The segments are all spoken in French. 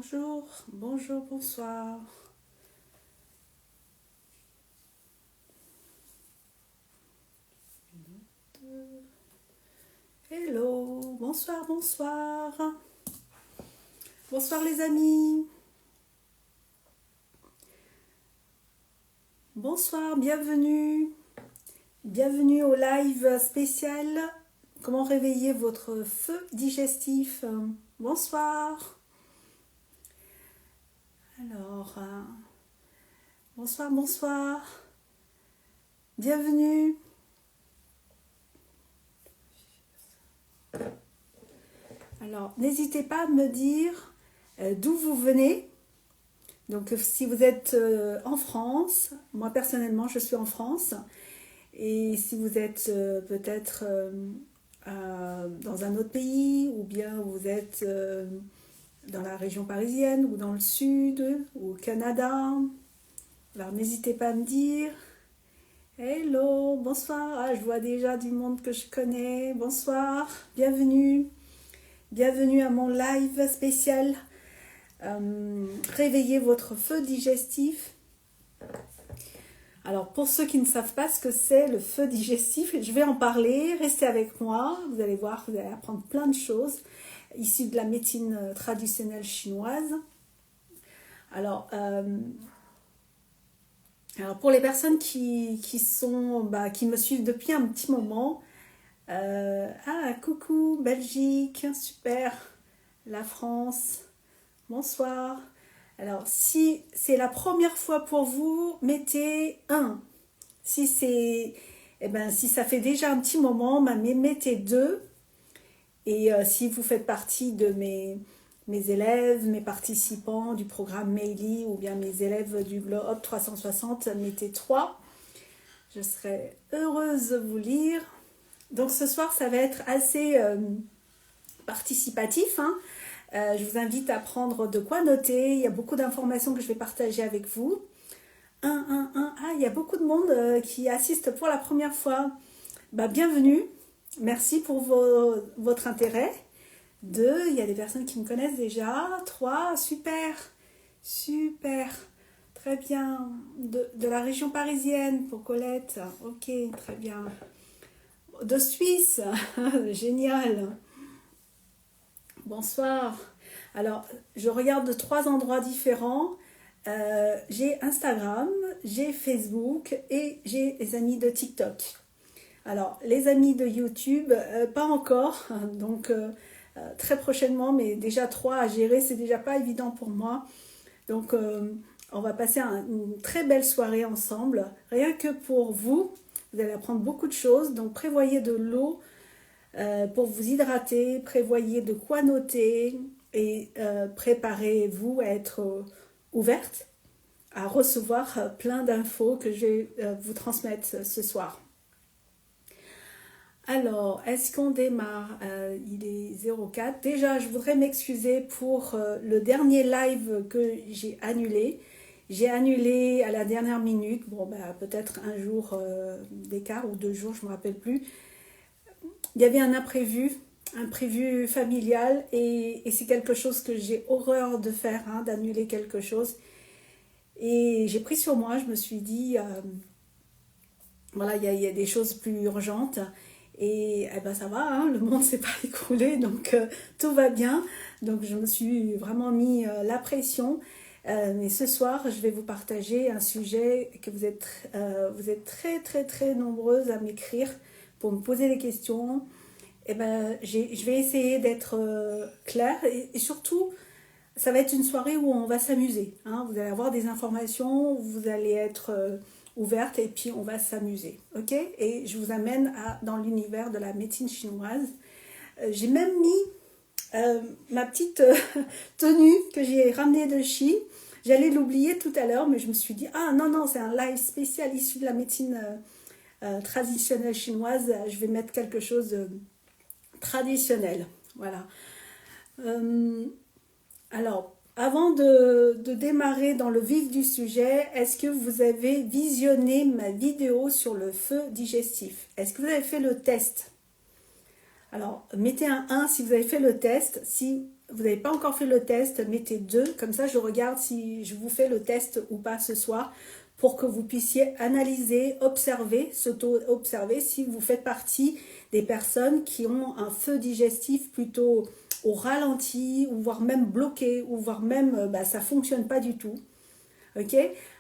Bonjour, bonjour, bonsoir. Hello, bonsoir, bonsoir. Bonsoir les amis. Bonsoir, bienvenue. Bienvenue au live spécial. Comment réveiller votre feu digestif. Bonsoir. Alors, bonsoir, bonsoir. Bienvenue. Alors, n'hésitez pas à me dire d'où vous venez. Donc, si vous êtes en France, moi personnellement, je suis en France. Et si vous êtes peut-être dans un autre pays, ou bien vous êtes dans la région parisienne, ou dans le sud, ou au Canada, alors n'hésitez pas à me dire. Hello, bonsoir. Ah, je vois déjà du monde que je connais. Bonsoir, bienvenue. Bienvenue à mon live spécial. Réveillez votre feu digestif. Alors, pour ceux qui ne savent pas ce que c'est le feu digestif, je vais en parler. Restez avec moi. Vous allez voir, vous allez apprendre plein de choses issues de la médecine traditionnelle chinoise. Alors pour les personnes qui me suivent depuis un petit moment, coucou, Belgique, super, la France, bonsoir. Alors, si c'est la première fois pour vous, mettez 1. Si ça fait déjà un petit moment, mettez 2. Et si vous faites partie de mes élèves, mes participants du programme Meili ou bien mes élèves du Globe 360, mettez 3. Je serai heureuse de vous lire. Donc ce soir, ça va être assez participatif. Je vous invite à prendre de quoi noter. Il y a beaucoup d'informations que je vais partager avec vous. Il y a beaucoup de monde qui assiste pour la première fois. Bienvenue. Merci pour votre intérêt. 2, il y a des personnes qui me connaissent déjà. 3, super. Super. Très bien. De la région parisienne pour Colette. Ok, très bien. De Suisse. Génial. Bonsoir. Alors, je regarde de 3 endroits différents. J'ai Instagram, j'ai Facebook et j'ai les amis de TikTok. Alors, les amis de YouTube, pas encore. Donc, très prochainement, mais déjà 3 à gérer, c'est déjà pas évident pour moi. Donc, on va passer une très belle soirée ensemble. Rien que pour vous, vous allez apprendre beaucoup de choses. Donc, prévoyez de l'eau pour vous hydrater, prévoyez de quoi noter et préparez-vous à être ouverte, à recevoir plein d'infos que je vais vous transmettre ce soir. Alors, est-ce qu'on démarre? Il est 04. Déjà, je voudrais m'excuser pour le dernier live que j'ai annulé. J'ai annulé à la dernière minute, peut-être un jour d'écart ou 2 jours, je ne me rappelle plus. Il y avait un imprévu familial et c'est quelque chose que j'ai horreur de faire, d'annuler quelque chose. Et j'ai pris sur moi, je me suis dit, il y a des choses plus urgentes. Et ça va, le monde s'est pas écroulé, donc tout va bien. Donc je me suis vraiment mis la pression. Mais ce soir, je vais vous partager un sujet que vous êtes très très très nombreuses à m'écrire pour me poser des questions. Je vais essayer d'être claire et surtout, ça va être une soirée où on va s'amuser. Vous allez avoir des informations, vous allez être ouverte et puis on va s'amuser, ok? Et je vous amène dans l'univers de la médecine chinoise. J'ai même mis ma petite tenue que j'ai ramenée de Chine. J'allais l'oublier tout à l'heure, mais je me suis dit, non, c'est un live spécial issu de la médecine traditionnelle chinoise. Je vais mettre quelque chose de traditionnel, voilà. Alors, avant de démarrer dans le vif du sujet, est-ce que vous avez visionné ma vidéo sur le feu digestif? Est-ce que vous avez fait le test? Alors, mettez un 1 si vous avez fait le test. Si vous n'avez pas encore fait le test, mettez 2. Comme ça, je regarde si je vous fais le test ou pas ce soir pour que vous puissiez analyser, observer, s'auto-observer si vous faites partie des personnes qui ont un feu digestif plutôt au ralenti, ou voire même bloqué, ou voire même ça ne fonctionne pas du tout. Ok?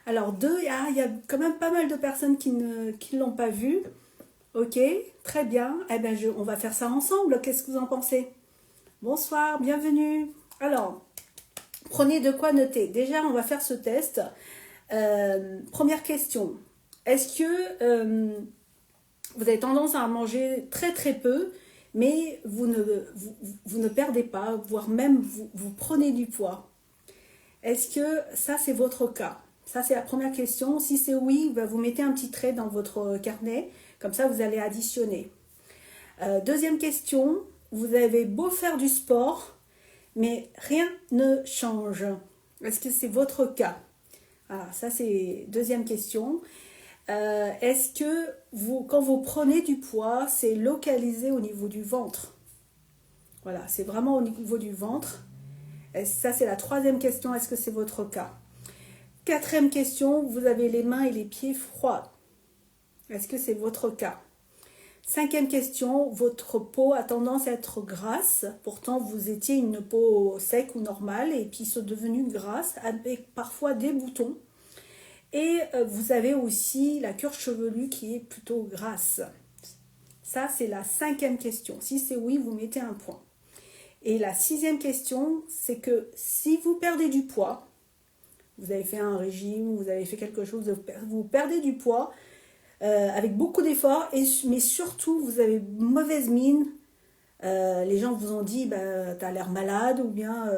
Alors 2, il y a quand même pas mal de personnes qui ne l'ont pas vu. Ok, très bien. Eh bien, on va faire ça ensemble. Qu'est-ce que vous en pensez? Bonsoir, bienvenue. Alors, prenez de quoi noter. Déjà, on va faire ce test. Première question. Est-ce que vous avez tendance à manger très très peu, mais vous ne perdez pas, voire même vous prenez du poids? Est-ce que ça, c'est votre cas? Ça, c'est la première question. Si c'est oui, vous mettez un petit trait dans votre carnet. Comme ça, vous allez additionner. Deuxième question. Vous avez beau faire du sport, mais rien ne change. Est-ce que c'est votre cas? Ah, ça, c'est deuxième question. Est-ce que quand vous prenez du poids, c'est localisé au niveau du ventre? Voilà, c'est vraiment au niveau du ventre. Ça, c'est la troisième question. Est-ce que c'est votre cas? Quatrième question, vous avez les mains et les pieds froids. Est-ce que c'est votre cas? Cinquième question, votre peau a tendance à être grasse. Pourtant, vous étiez une peau sec ou normale et puis c'est devenu grasse avec parfois des boutons. Et vous avez aussi la cuir chevelue qui est plutôt grasse. Ça, c'est la cinquième question. Si c'est oui, vous mettez un point. Et la sixième question, c'est que si vous perdez du poids, vous avez fait un régime, vous avez fait quelque chose, vous perdez du poids avec beaucoup d'efforts, mais surtout, vous avez mauvaise mine. Les gens vous ont dit, t'as l'air malade ou bien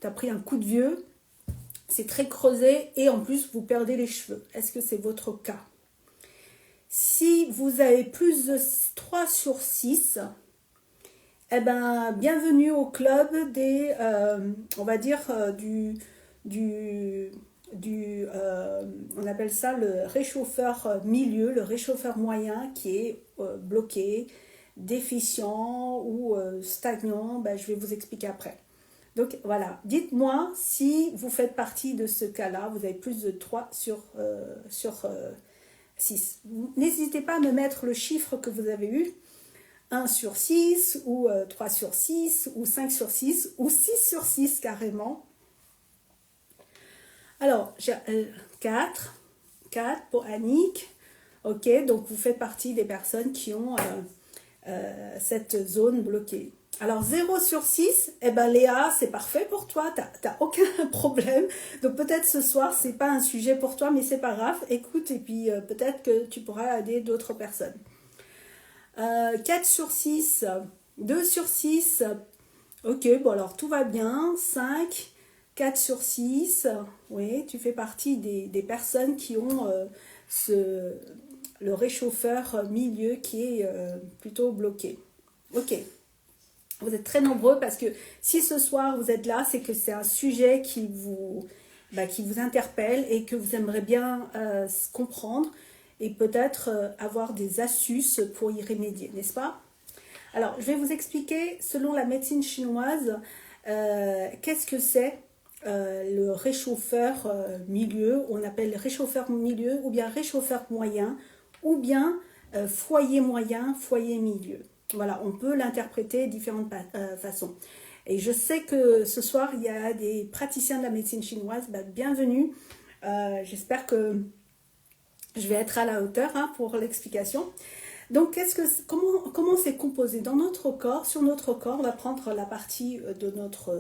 t'as pris un coup de vieux. C'est très creusé et en plus, vous perdez les cheveux. Est-ce que c'est votre cas? Si vous avez plus de 3 sur 6, eh ben, bienvenue au club des, on va dire, on appelle ça le réchauffeur milieu, le réchauffeur moyen qui est bloqué, déficient ou stagnant. Je vais vous expliquer après. Donc voilà, dites-moi si vous faites partie de ce cas-là, vous avez plus de 3 sur 6. N'hésitez pas à me mettre le chiffre que vous avez eu, 1 sur 6 ou 3 sur 6 ou 5 sur 6 ou 6 sur 6 carrément. Alors, j'ai 4 pour Annick. Ok, donc vous faites partie des personnes qui ont cette zone bloquée. Alors 0 sur 6, eh ben Léa, c'est parfait pour toi, t'as aucun problème. Donc peut-être ce soir, c'est pas un sujet pour toi, mais c'est pas grave. Écoute, et puis peut-être que tu pourras aider d'autres personnes. 4 sur 6, 2 sur 6, ok, bon alors tout va bien. 5, 4 sur 6, oui, tu fais partie des personnes qui ont le réchauffeur milieu qui est plutôt bloqué. Ok. Vous êtes très nombreux parce que si ce soir vous êtes là, c'est que c'est un sujet qui vous interpelle et que vous aimeriez bien comprendre et peut-être avoir des astuces pour y remédier, n'est-ce pas? Alors, je vais vous expliquer, selon la médecine chinoise, qu'est-ce que c'est le réchauffeur milieu. On appelle réchauffeur milieu ou bien réchauffeur moyen ou bien foyer moyen, foyer milieu. Voilà, on peut l'interpréter de différentes façons. Et je sais que ce soir, il y a des praticiens de la médecine chinoise. Bienvenue. J'espère que je vais être à la hauteur pour l'explication. Donc, comment c'est composé dans notre corps? Sur notre corps, on va prendre la partie de notre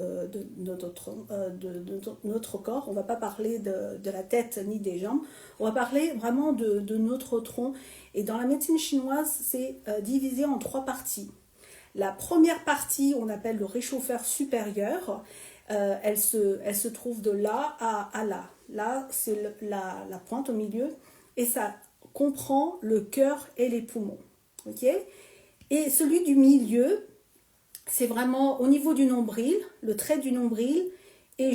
corps. On ne va pas parler de la tête ni des jambes. On va parler vraiment de notre tronc. Et dans la médecine chinoise, c'est divisé en 3 parties. La première partie, on appelle le réchauffeur supérieur. Elle se trouve de là à là. Là, c'est la pointe au milieu. Et ça comprend le cœur et les poumons. Ok? Et celui du milieu, c'est vraiment au niveau du nombril, le trait du nombril, et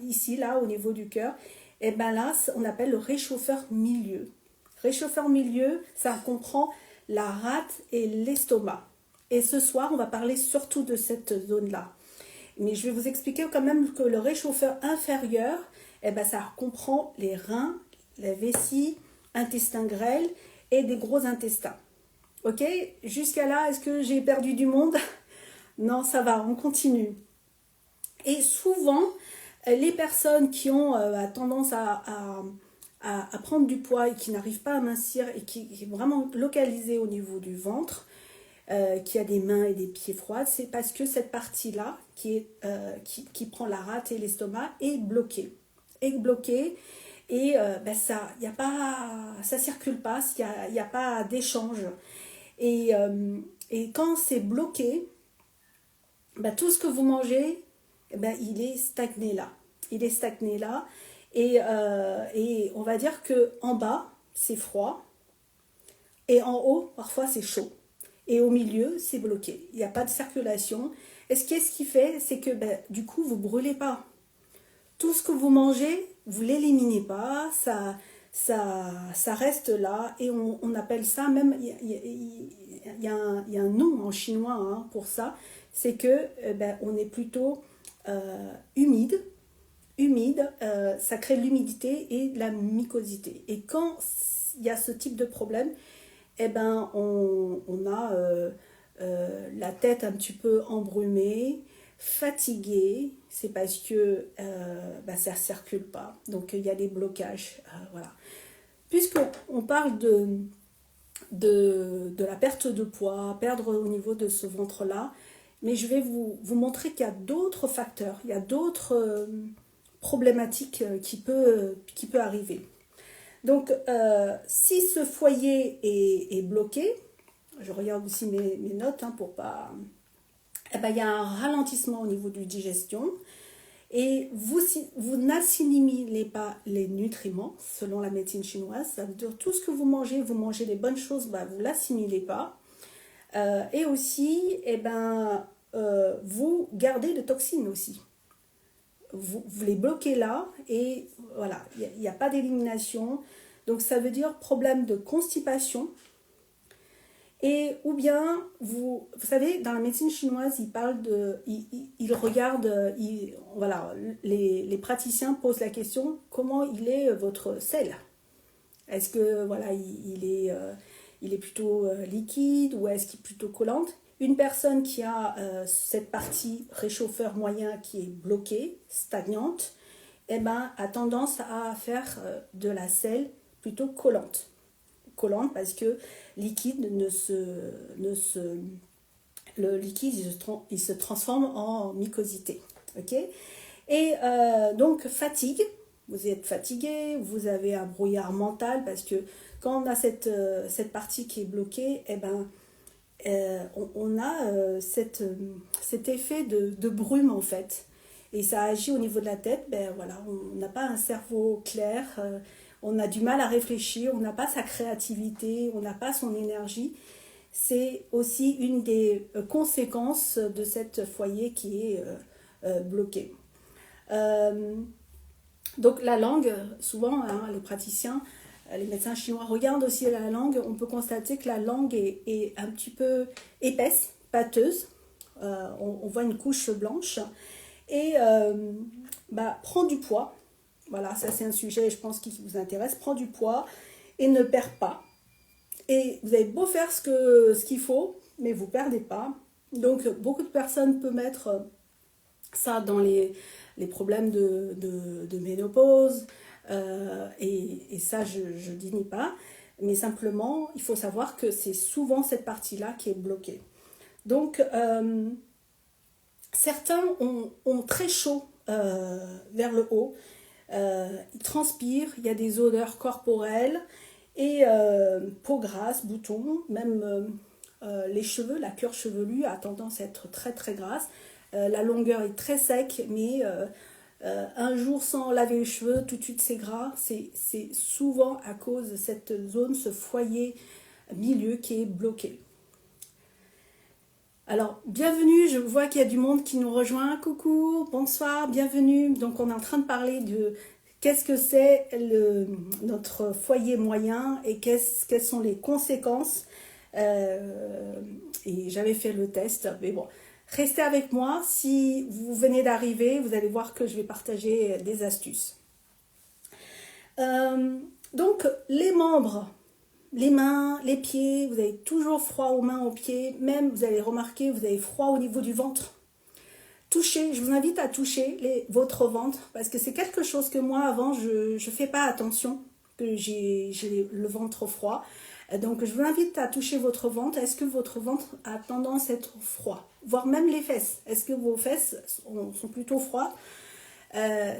ici, là, au niveau du cœur. Et bien là, on appelle le réchauffeur milieu. Réchauffeur milieu, ça comprend la rate et l'estomac. Et ce soir, on va parler surtout de cette zone-là. Mais je vais vous expliquer quand même que le réchauffeur inférieur, eh ben, ça comprend les reins, la vessie, intestin grêle et des gros intestins. Ok? Jusqu'à là, est-ce que j'ai perdu du monde? Non, ça va, on continue. Et souvent, les personnes qui ont tendance à prendre du poids et qui n'arrivent pas à mincir et qui est vraiment localisée au niveau du ventre, qui a des mains et des pieds froids, c'est parce que cette partie-là qui prend la rate et l'estomac est bloquée. Et ça, y a pas, ça circule pas, il n'y a pas d'échange. Et quand c'est bloqué, tout ce que vous mangez, il est stagné là. Il est stagné là. Et on va dire que en bas, c'est froid. Et en haut, parfois, c'est chaud. Et au milieu, c'est bloqué. Il n'y a pas de circulation. Et qu'est-ce qui fait? C'est que du coup, vous ne brûlez pas. Tout ce que vous mangez, vous ne l'éliminez pas. Ça reste là. Et on appelle ça même... Il y a un nom en chinois hein, pour ça. C'est que on est plutôt humide. Ça crée l'humidité et la mucosité. Et quand il y a ce type de problème, on a la tête un petit peu embrumée, fatiguée, c'est parce que ça ne circule pas. Donc il y a des blocages. Voilà. Puisqu'on parle de la perte de poids, perdre au niveau de ce ventre-là, mais je vais vous montrer qu'il y a d'autres facteurs, il y a d'autres problématiques qui peut arriver. Donc, si ce foyer est bloqué, je regarde aussi mes notes hein, pour pas... il y a un ralentissement au niveau du digestion et vous n'assimilez pas les nutriments selon la médecine chinoise. Ça veut dire tout ce que vous mangez les bonnes choses, vous ne l'assimilez pas. Et aussi, vous gardez des toxines aussi. Vous les bloquez là et voilà, il n'y a pas d'élimination. Donc ça veut dire problème de constipation. Et ou bien, vous savez, dans la médecine chinoise, ils parlent de... Ils regardent... voilà, les praticiens posent la question, comment il est votre sel? Est-ce que, voilà, il est plutôt liquide ou est-ce qu'il est plutôt collante? Une personne qui a cette partie réchauffeur moyen qui est bloquée, stagnante, a tendance à faire de la selle plutôt collante. Collante parce que liquide le liquide il se transforme en mucosité. Okay? Et donc fatigue, vous êtes fatigué, vous avez un brouillard mental parce que quand on a cette partie qui est bloquée, on a cet effet de brume en fait. Et ça agit au niveau de la tête, voilà, on n'a pas un cerveau clair, on a du mal à réfléchir, on n'a pas sa créativité, on n'a pas son énergie. C'est aussi une des conséquences de cette foyer qui est bloqué. Donc la langue, souvent hein, les praticiens, les médecins chinois regardent aussi la langue. On peut constater que la langue est un petit peu épaisse, pâteuse. On voit une couche blanche et prend du poids. Voilà, ça c'est un sujet, je pense, qui vous intéresse. Prend du poids et ne perd pas. Et vous avez beau faire ce qu'il faut, mais vous ne perdez pas. Donc, beaucoup de personnes peuvent mettre ça dans les problèmes de ménopause. Et ça, je ne dénie pas. Mais simplement, il faut savoir que c'est souvent cette partie-là qui est bloquée. Donc, certains ont très chaud vers le haut. Ils transpirent, il y a des odeurs corporelles et peau grasse, boutons, même les cheveux, la cuir chevelu a tendance à être très très grasse. La longueur est très sec, mais un jour sans laver les cheveux, tout de suite c'est gras. C'est souvent à cause de cette zone, ce foyer milieu qui est bloqué. Alors, bienvenue, je vois qu'il y a du monde qui nous rejoint. Coucou, bonsoir, bienvenue. Donc, on est en train de parler de qu'est-ce que c'est notre foyer moyen et quelles sont les conséquences Et j'avais fait le test, mais bon, restez avec moi. Si vous venez d'arriver, vous allez voir que je vais partager des astuces. Donc, les membres, les mains, les pieds, vous avez toujours froid aux mains, aux pieds. Même, vous allez remarquer, vous avez froid au niveau du ventre. Touchez, je vous invite à toucher votre ventre, parce que c'est quelque chose que moi, avant, je ne fais pas attention, que j'ai le ventre froid. Donc, je vous invite à toucher votre ventre. Est-ce que votre ventre a tendance à être froid? Voire même les fesses. Est-ce que vos fesses sont plutôt froides?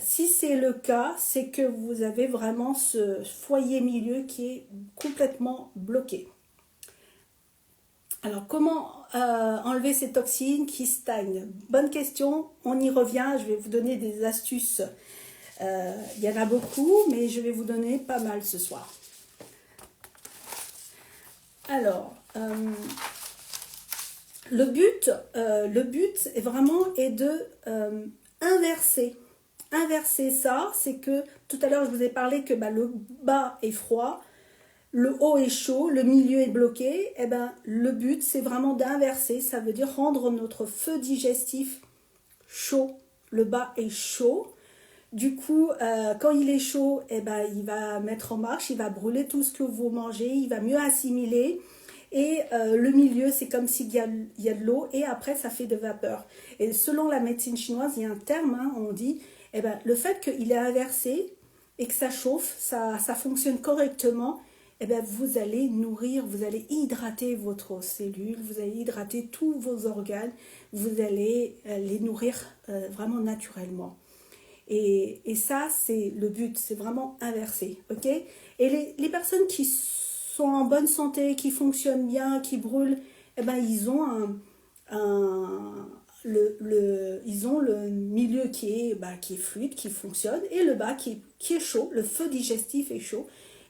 Si c'est le cas, c'est que vous avez vraiment ce foyer milieu qui est complètement bloqué. Alors, comment enlever ces toxines qui stagnent? Bonne question, on y revient. Je vais vous donner des astuces. Il y en a beaucoup, mais je vais vous donner pas mal ce soir. Alors, le but est vraiment de inverser. Inverser ça, c'est que tout à l'heure je vous ai parlé que le bas est froid, le haut est chaud, le milieu est bloqué. Et le but c'est vraiment d'inverser, ça veut dire rendre notre feu digestif chaud. Le bas est chaud. Du coup, quand il est chaud, il va mettre en marche, il va brûler tout ce que vous mangez, il va mieux assimiler. Et le milieu, c'est comme s'il y a de l'eau et après, ça fait de vapeur. Et selon la médecine chinoise, il y a un terme, on dit, le fait qu'il est inversé et que ça chauffe, ça fonctionne correctement, vous allez nourrir, vous allez hydrater votre cellule, vous allez hydrater tous vos organes, vous allez les nourrir vraiment naturellement. Et ça, c'est le but, c'est vraiment inversé, ok? Et les personnes qui sont en bonne santé, qui fonctionnent bien, qui brûlent, ils ont ils ont le milieu qui est fluide, qui fonctionne, et le bas qui est chaud, le feu digestif est chaud,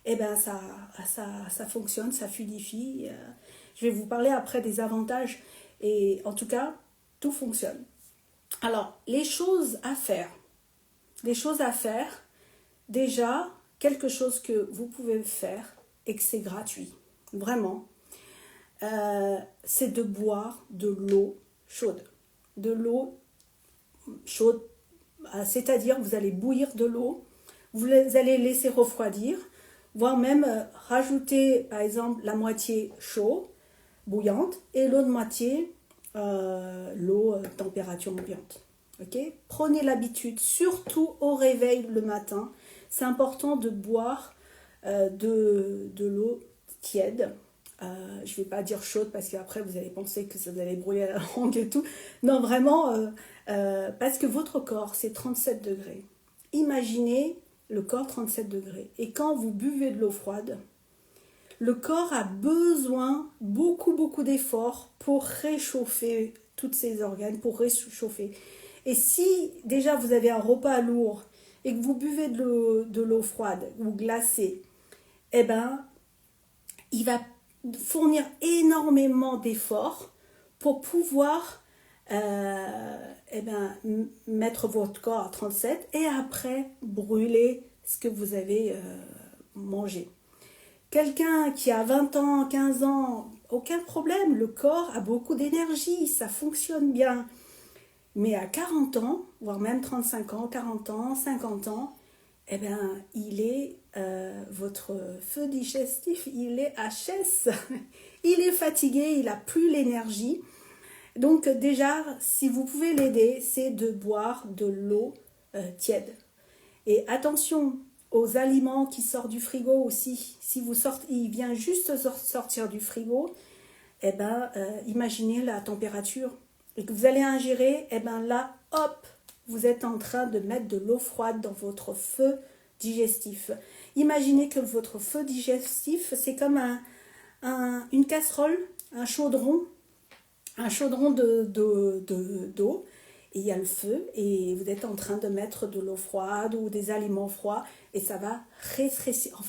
ça fonctionne, ça fluidifie. Je vais vous parler après des avantages, et en tout cas, tout fonctionne. Alors, les choses à faire, déjà, quelque chose que vous pouvez faire et que c'est gratuit, vraiment, c'est de boire de l'eau chaude. De l'eau chaude, c'est-à-dire vous allez bouillir de l'eau, vous allez laisser refroidir, voire même rajouter par exemple la moitié chaud, bouillante, et l'autre moitié, l'eau température ambiante. Okay? Prenez l'habitude, surtout au réveil le matin, c'est important de boire de l'eau tiède. Je ne vais pas dire chaude parce qu'après vous allez penser que ça vous allez brouiller la langue et tout. Non, vraiment, parce que votre corps c'est 37 degrés. Imaginez le corps 37 degrés. Et quand vous buvez de l'eau froide, le corps a besoin beaucoup d'efforts pour réchauffer tous ses organes, pour réchauffer. Et si déjà vous avez un repas lourd et que vous buvez de l'eau froide ou glacée, il va fournir énormément d'efforts pour pouvoir mettre votre corps à 37 et après brûler ce que vous avez mangé. Quelqu'un qui a 20 ans, 15 ans, aucun problème, le corps a beaucoup d'énergie, ça fonctionne bien. Mais à 40 ans, voire même 35 ans, 40 ans, 50 ans, il est, votre feu digestif, il est HS. Il est fatigué, il n'a plus l'énergie. Donc déjà, si vous pouvez l'aider, c'est de boire de l'eau tiède. Et attention aux aliments qui sortent du frigo aussi. Si vous sortez, il vient juste sortir du frigo, imaginez la température. Et que vous allez ingérer, là, hop, vous êtes en train de mettre de l'eau froide dans votre feu digestif. Imaginez que votre feu digestif, c'est comme une casserole, un chaudron d'eau, et il y a le feu, et vous êtes en train de mettre de l'eau froide ou des aliments froids, et ça va rétrécir,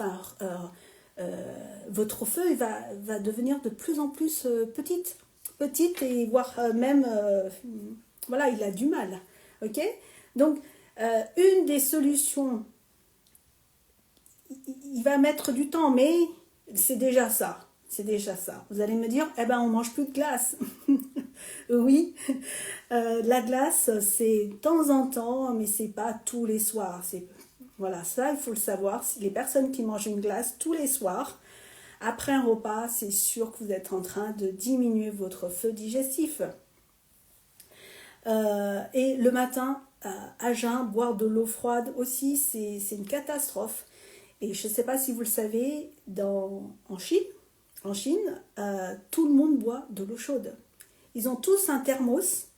votre feu va devenir de plus en plus petite et voire même, il a du mal. Ok? Donc, une des solutions, il va mettre du temps, mais c'est déjà ça. C'est déjà ça. Vous allez me dire, eh ben on mange plus de glace. Oui, la glace, c'est de temps en temps, mais c'est pas tous les soirs. Voilà, ça, il faut le savoir. Si les personnes qui mangent une glace tous les soirs, après un repas, c'est sûr que vous êtes en train de diminuer votre feu digestif. Et le matin, à jeun, boire de l'eau froide aussi, c'est une catastrophe. Et je ne sais pas si vous le savez, en Chine, tout le monde boit de l'eau chaude. Ils ont tous un thermos.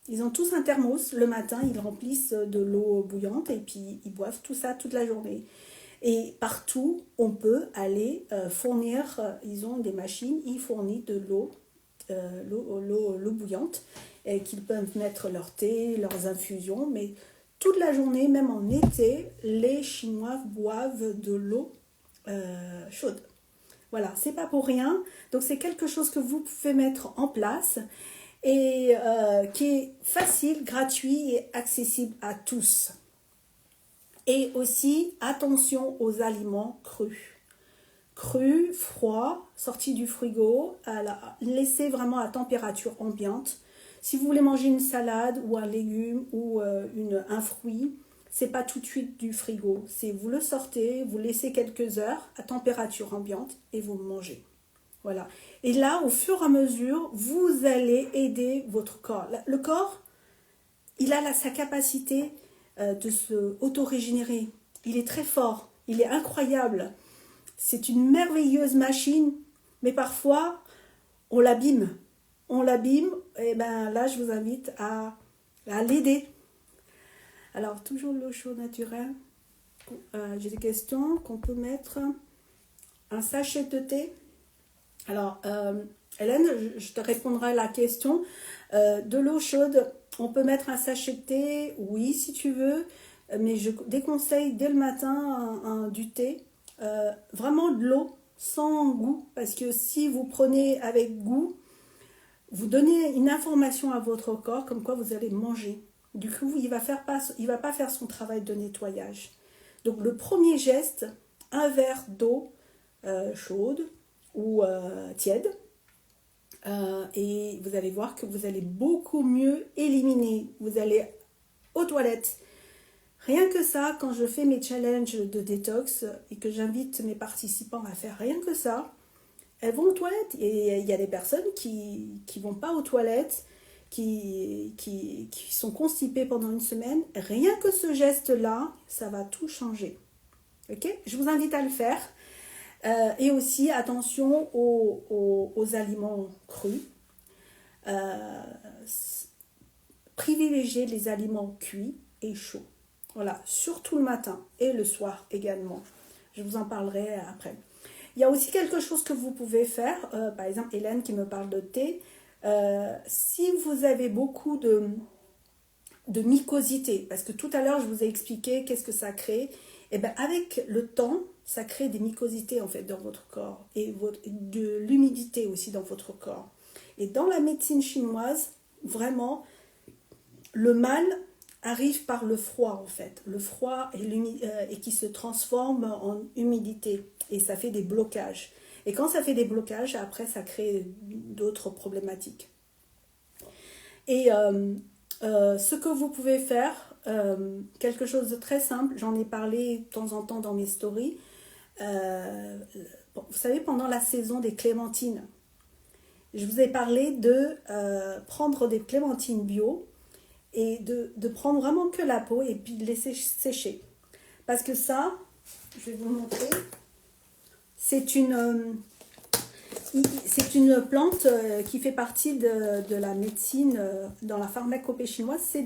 Ils ont tous un thermos. Le matin, ils remplissent de l'eau bouillante et puis ils boivent tout ça toute la journée. Et partout, on peut aller fournir, ils ont des machines, ils fournissent de l'eau bouillante et qu'ils peuvent mettre leur thé, leurs infusions. Mais toute la journée, même en été, les Chinois boivent de l'eau chaude. Voilà, c'est pas pour rien. Donc c'est quelque chose que vous pouvez mettre en place et qui est facile, gratuit et accessible à tous. Et aussi, attention aux aliments crus. Crus, froids, sortis du frigo, laissés vraiment à température ambiante. Si vous voulez manger une salade ou un légume ou un fruit, c'est pas tout de suite du frigo. C'est vous le sortez, vous laissez quelques heures à température ambiante et vous le mangez. Voilà. Et là, au fur et à mesure, vous allez aider votre corps. Le corps, il a sa capacité de se auto-régénérer. Il est très fort, il est incroyable. C'est une merveilleuse machine, mais parfois, on l'abîme. On l'abîme, et ben là, je vous invite à l'aider. Alors, toujours l'eau chaude naturelle. J'ai des questions qu'on peut mettre. Un sachet de thé. Alors, Hélène, je te répondrai à la question. De l'eau chaude, on peut mettre un sachet de thé, oui, si tu veux, mais je déconseille dès le matin du thé. Vraiment de l'eau sans goût, parce que si vous prenez avec goût, vous donnez une information à votre corps comme quoi vous allez manger. Du coup, il va pas faire son travail de nettoyage. Donc le premier geste, un verre d'eau chaude ou tiède, et vous allez voir que vous allez beaucoup mieux éliminer. Vous allez aux toilettes. Rien que ça, quand je fais mes challenges de détox et que j'invite mes participants à faire rien que ça, elles vont aux toilettes. Et il y a des personnes qui vont pas aux toilettes, qui sont constipées pendant une semaine. Rien que ce geste-là, ça va tout changer. Ok ? Je vous invite à le faire. Et aussi, attention aux aliments crus. Privilégiez les aliments cuits et chauds. Voilà, surtout le matin et le soir également. Je vous en parlerai après. Il y a aussi quelque chose que vous pouvez faire. Par exemple, Hélène qui me parle de thé. Si vous avez beaucoup de mycosité, parce que tout à l'heure, je vous ai expliqué qu'est-ce que ça crée. Et bien, avec le temps, ça crée des mycosités en fait dans votre corps et de l'humidité aussi dans votre corps. Et dans la médecine chinoise, vraiment, le mal arrive par le froid en fait. Le froid et qui se transforme en humidité et ça fait des blocages. Et quand ça fait des blocages, après ça crée d'autres problématiques. Et ce que vous pouvez faire, quelque chose de très simple, j'en ai parlé de temps en temps dans mes stories. Vous savez, pendant la saison des clémentines, je vous ai parlé de prendre des clémentines bio et de prendre vraiment que la peau et puis de laisser sécher. Parce que ça, je vais vous montrer, c'est une plante qui fait partie de la médecine, dans la pharmacopée chinoise, c'est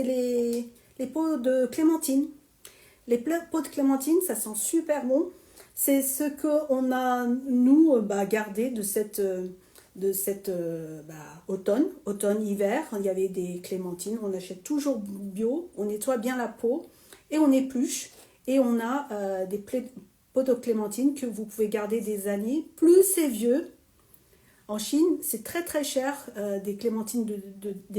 les peaux de clémentine. Les peaux de clémentine, ça sent super bon. C'est ce qu'on a, nous, gardé de cette automne-hiver. Il y avait des clémentines, on achète toujours bio, on nettoie bien la peau et on épluche. Et on a des pots de clémentine que vous pouvez garder des années. Plus c'est vieux, en Chine, c'est très très cher, des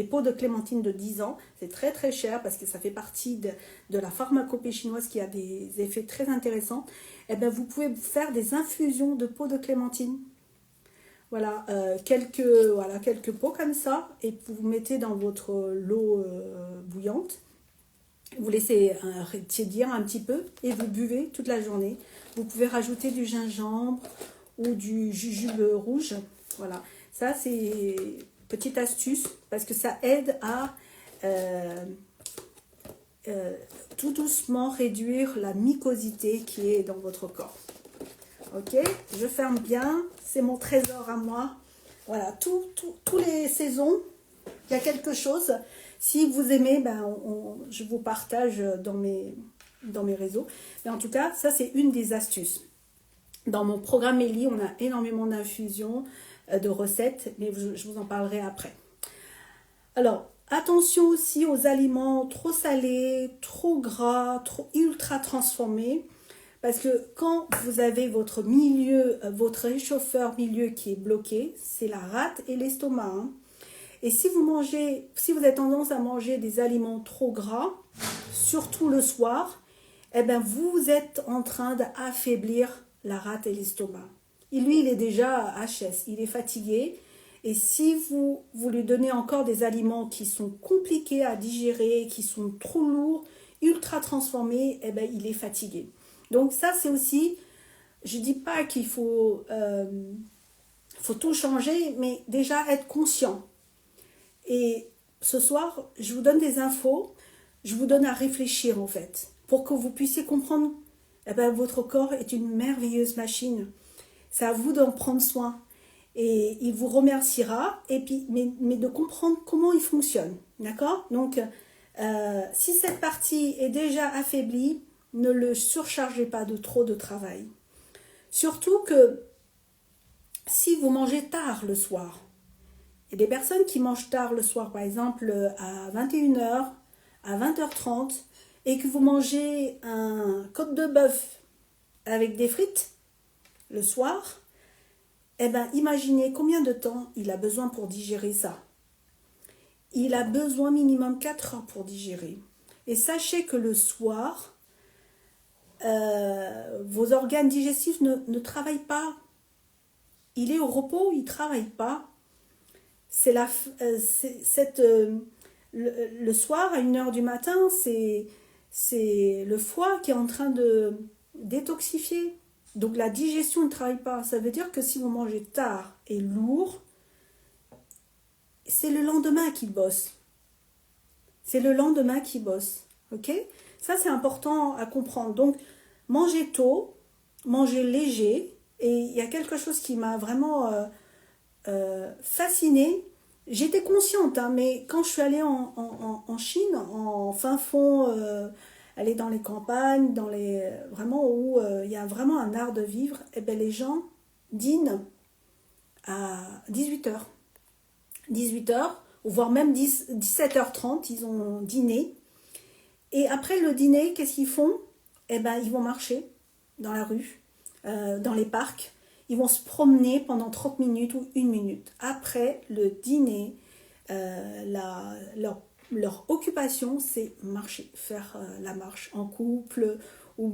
pots de clémentine de 10 ans. C'est très très cher parce que ça fait partie de la pharmacopée chinoise qui a des effets très intéressants. eh ben, vous pouvez faire des infusions de peau de clémentine. Voilà, quelques pots comme ça, et vous mettez dans votre eau bouillante. Vous laissez tiédir un petit peu et vous buvez toute la journée. Vous pouvez rajouter du gingembre ou du jujube rouge. Voilà, ça c'est petite astuce parce que ça aide à tout doucement réduire la mucosité qui est dans votre corps. Ok, je ferme bien, c'est mon trésor à moi. Voilà, tous les saisons, il y a quelque chose. Si vous aimez, je vous partage dans mes réseaux. Mais en tout cas, ça c'est une des astuces. Dans mon programme Mélie, on a énormément d'infusions, de recettes, mais je vous en parlerai après. Alors, attention aussi aux aliments trop salés, trop gras, trop ultra transformés. Parce que quand vous avez votre réchauffeur milieu qui est bloqué, c'est la rate et l'estomac. Hein. Et si vous avez tendance à manger des aliments trop gras, surtout le soir, eh ben vous êtes en train d'affaiblir la rate et l'estomac. Et lui, il est déjà HS, il est fatigué. Et si vous lui donnez encore des aliments qui sont compliqués à digérer, qui sont trop lourds, ultra transformés, eh ben il est fatigué. Donc ça, c'est aussi, je ne dis pas qu'il faut tout changer, mais déjà être conscient. Et ce soir, je vous donne des infos, je vous donne à réfléchir en fait, pour que vous puissiez comprendre, votre corps est une merveilleuse machine. C'est à vous d'en prendre soin. Et il vous remerciera, mais de comprendre comment il fonctionne. D'accord? Donc, si cette partie est déjà affaiblie, ne le surchargez pas de trop de travail. Surtout que si vous mangez tard le soir, il y a des personnes qui mangent tard le soir, par exemple à 21h, à 20h30, et que vous mangez un côte de bœuf avec des frites le soir, imaginez combien de temps il a besoin pour digérer ça. Il a besoin minimum 4 heures pour digérer. Et sachez que le soir, vos organes digestifs ne travaillent pas. Il est au repos, il ne travaille pas. Le soir, à 1h du matin, c'est le foie qui est en train de détoxifier. Donc la digestion ne travaille pas. Ça veut dire que si vous mangez tard et lourd, c'est le lendemain qu'il bosse. C'est le lendemain qui bosse. Ok? Ça, c'est important à comprendre. Donc, mangez tôt, mangez léger. Et il y a quelque chose qui m'a vraiment fascinée. J'étais consciente, hein, mais quand je suis allée en Chine, en fin fond, aller dans les campagnes, vraiment où il y a vraiment un art de vivre, les gens dînent à 18h. 18h, ou voire même 17h30, ils ont dîné. Et après le dîner, qu'est-ce qu'ils font? Ils vont marcher dans la rue, dans les parcs. Ils vont se promener pendant 30 minutes ou 1 minute. Après le dîner, leur occupation, c'est marcher, faire la marche en couple, ou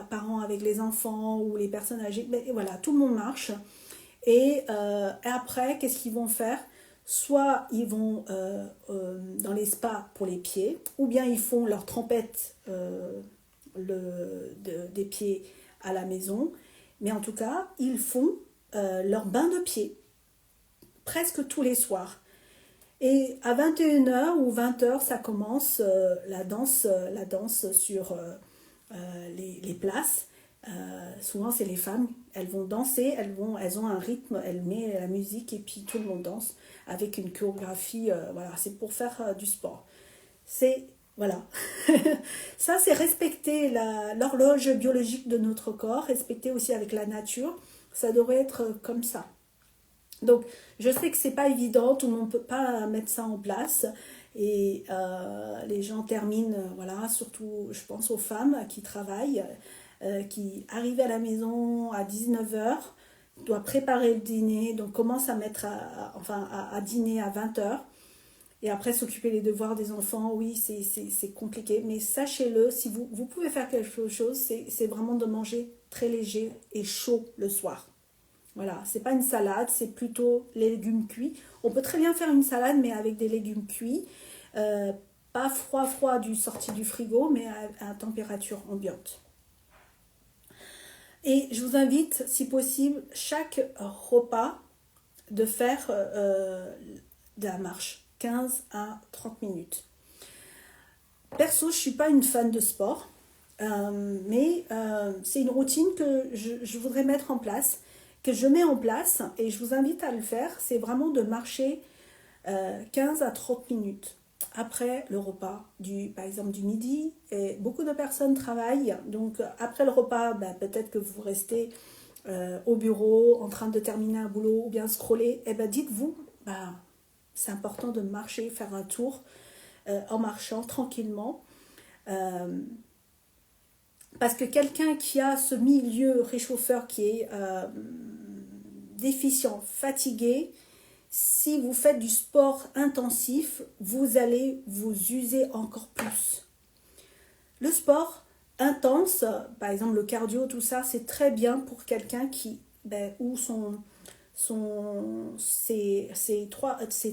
parents avec les enfants, ou les personnes âgées. Voilà, tout le monde marche. Et après, qu'est-ce qu'ils vont faire? Soit ils vont dans les spas pour les pieds, ou bien ils font leur trempette des pieds à la maison. Mais en tout cas, ils font leur bain de pied presque tous les soirs. Et à 21h ou 20h, ça commence la danse sur les places. Souvent, c'est les femmes. Elles vont danser, elles ont un rythme, elles mettent la musique et puis tout le monde danse avec une chorégraphie. Voilà, c'est pour faire du sport. Voilà. Ça, c'est respecter l'horloge biologique de notre corps, respecter aussi avec la nature. Ça devrait être comme ça. Donc, je sais que c'est pas évident, tout le monde ne peut pas mettre ça en place. Et les gens terminent, voilà, surtout, je pense aux femmes qui travaillent, qui arrivent à la maison à 19h, doivent préparer le dîner, donc commencent à à dîner à 20h. Et après, s'occuper des devoirs des enfants, oui, c'est compliqué. Mais sachez-le, si vous pouvez faire quelque chose, c'est vraiment de manger très léger et chaud le soir. Voilà, c'est pas une salade, c'est plutôt les légumes cuits. On peut très bien faire une salade, mais avec des légumes cuits. Pas froid du sorti du frigo, mais à température ambiante. Et je vous invite, si possible, chaque repas, de faire de la marche, 15 à 30 minutes. Perso, je ne suis pas une fan de sport, mais c'est une routine que je voudrais mettre en place, que je mets en place, et je vous invite à le faire. C'est vraiment de marcher 15 à 30 minutes après le repas, par exemple du midi. Et beaucoup de personnes travaillent, donc après le repas, peut-être que vous restez au bureau en train de terminer un boulot ou bien scroller. Et dites-vous, c'est important de marcher, faire un tour en marchant tranquillement. Parce que quelqu'un qui a ce milieu réchauffeur qui est déficient, fatigué, si vous faites du sport intensif, vous allez vous user encore plus. Le sport intense, par exemple le cardio, tout ça, c'est très bien pour quelqu'un où ces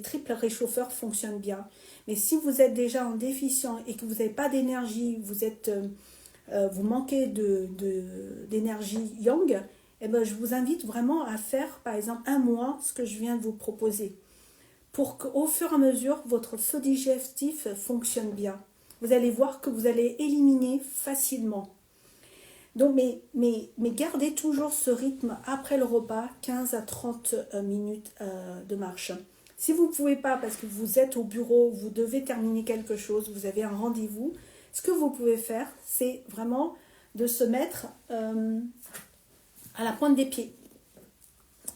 triples réchauffeurs fonctionnent bien. Mais si vous êtes déjà en déficient et que vous n'avez pas d'énergie, vous manquez d'énergie yang, je vous invite vraiment à faire, par exemple, un mois, ce que je viens de vous proposer, pour qu'au fur et à mesure, votre feu digestif fonctionne bien. Vous allez voir que vous allez éliminer facilement. Donc, mais gardez toujours ce rythme après le repas, 15 à 30 minutes de marche. Si vous ne pouvez pas, parce que vous êtes au bureau, vous devez terminer quelque chose, vous avez un rendez-vous, ce que vous pouvez faire, c'est vraiment de se mettre à la pointe des pieds.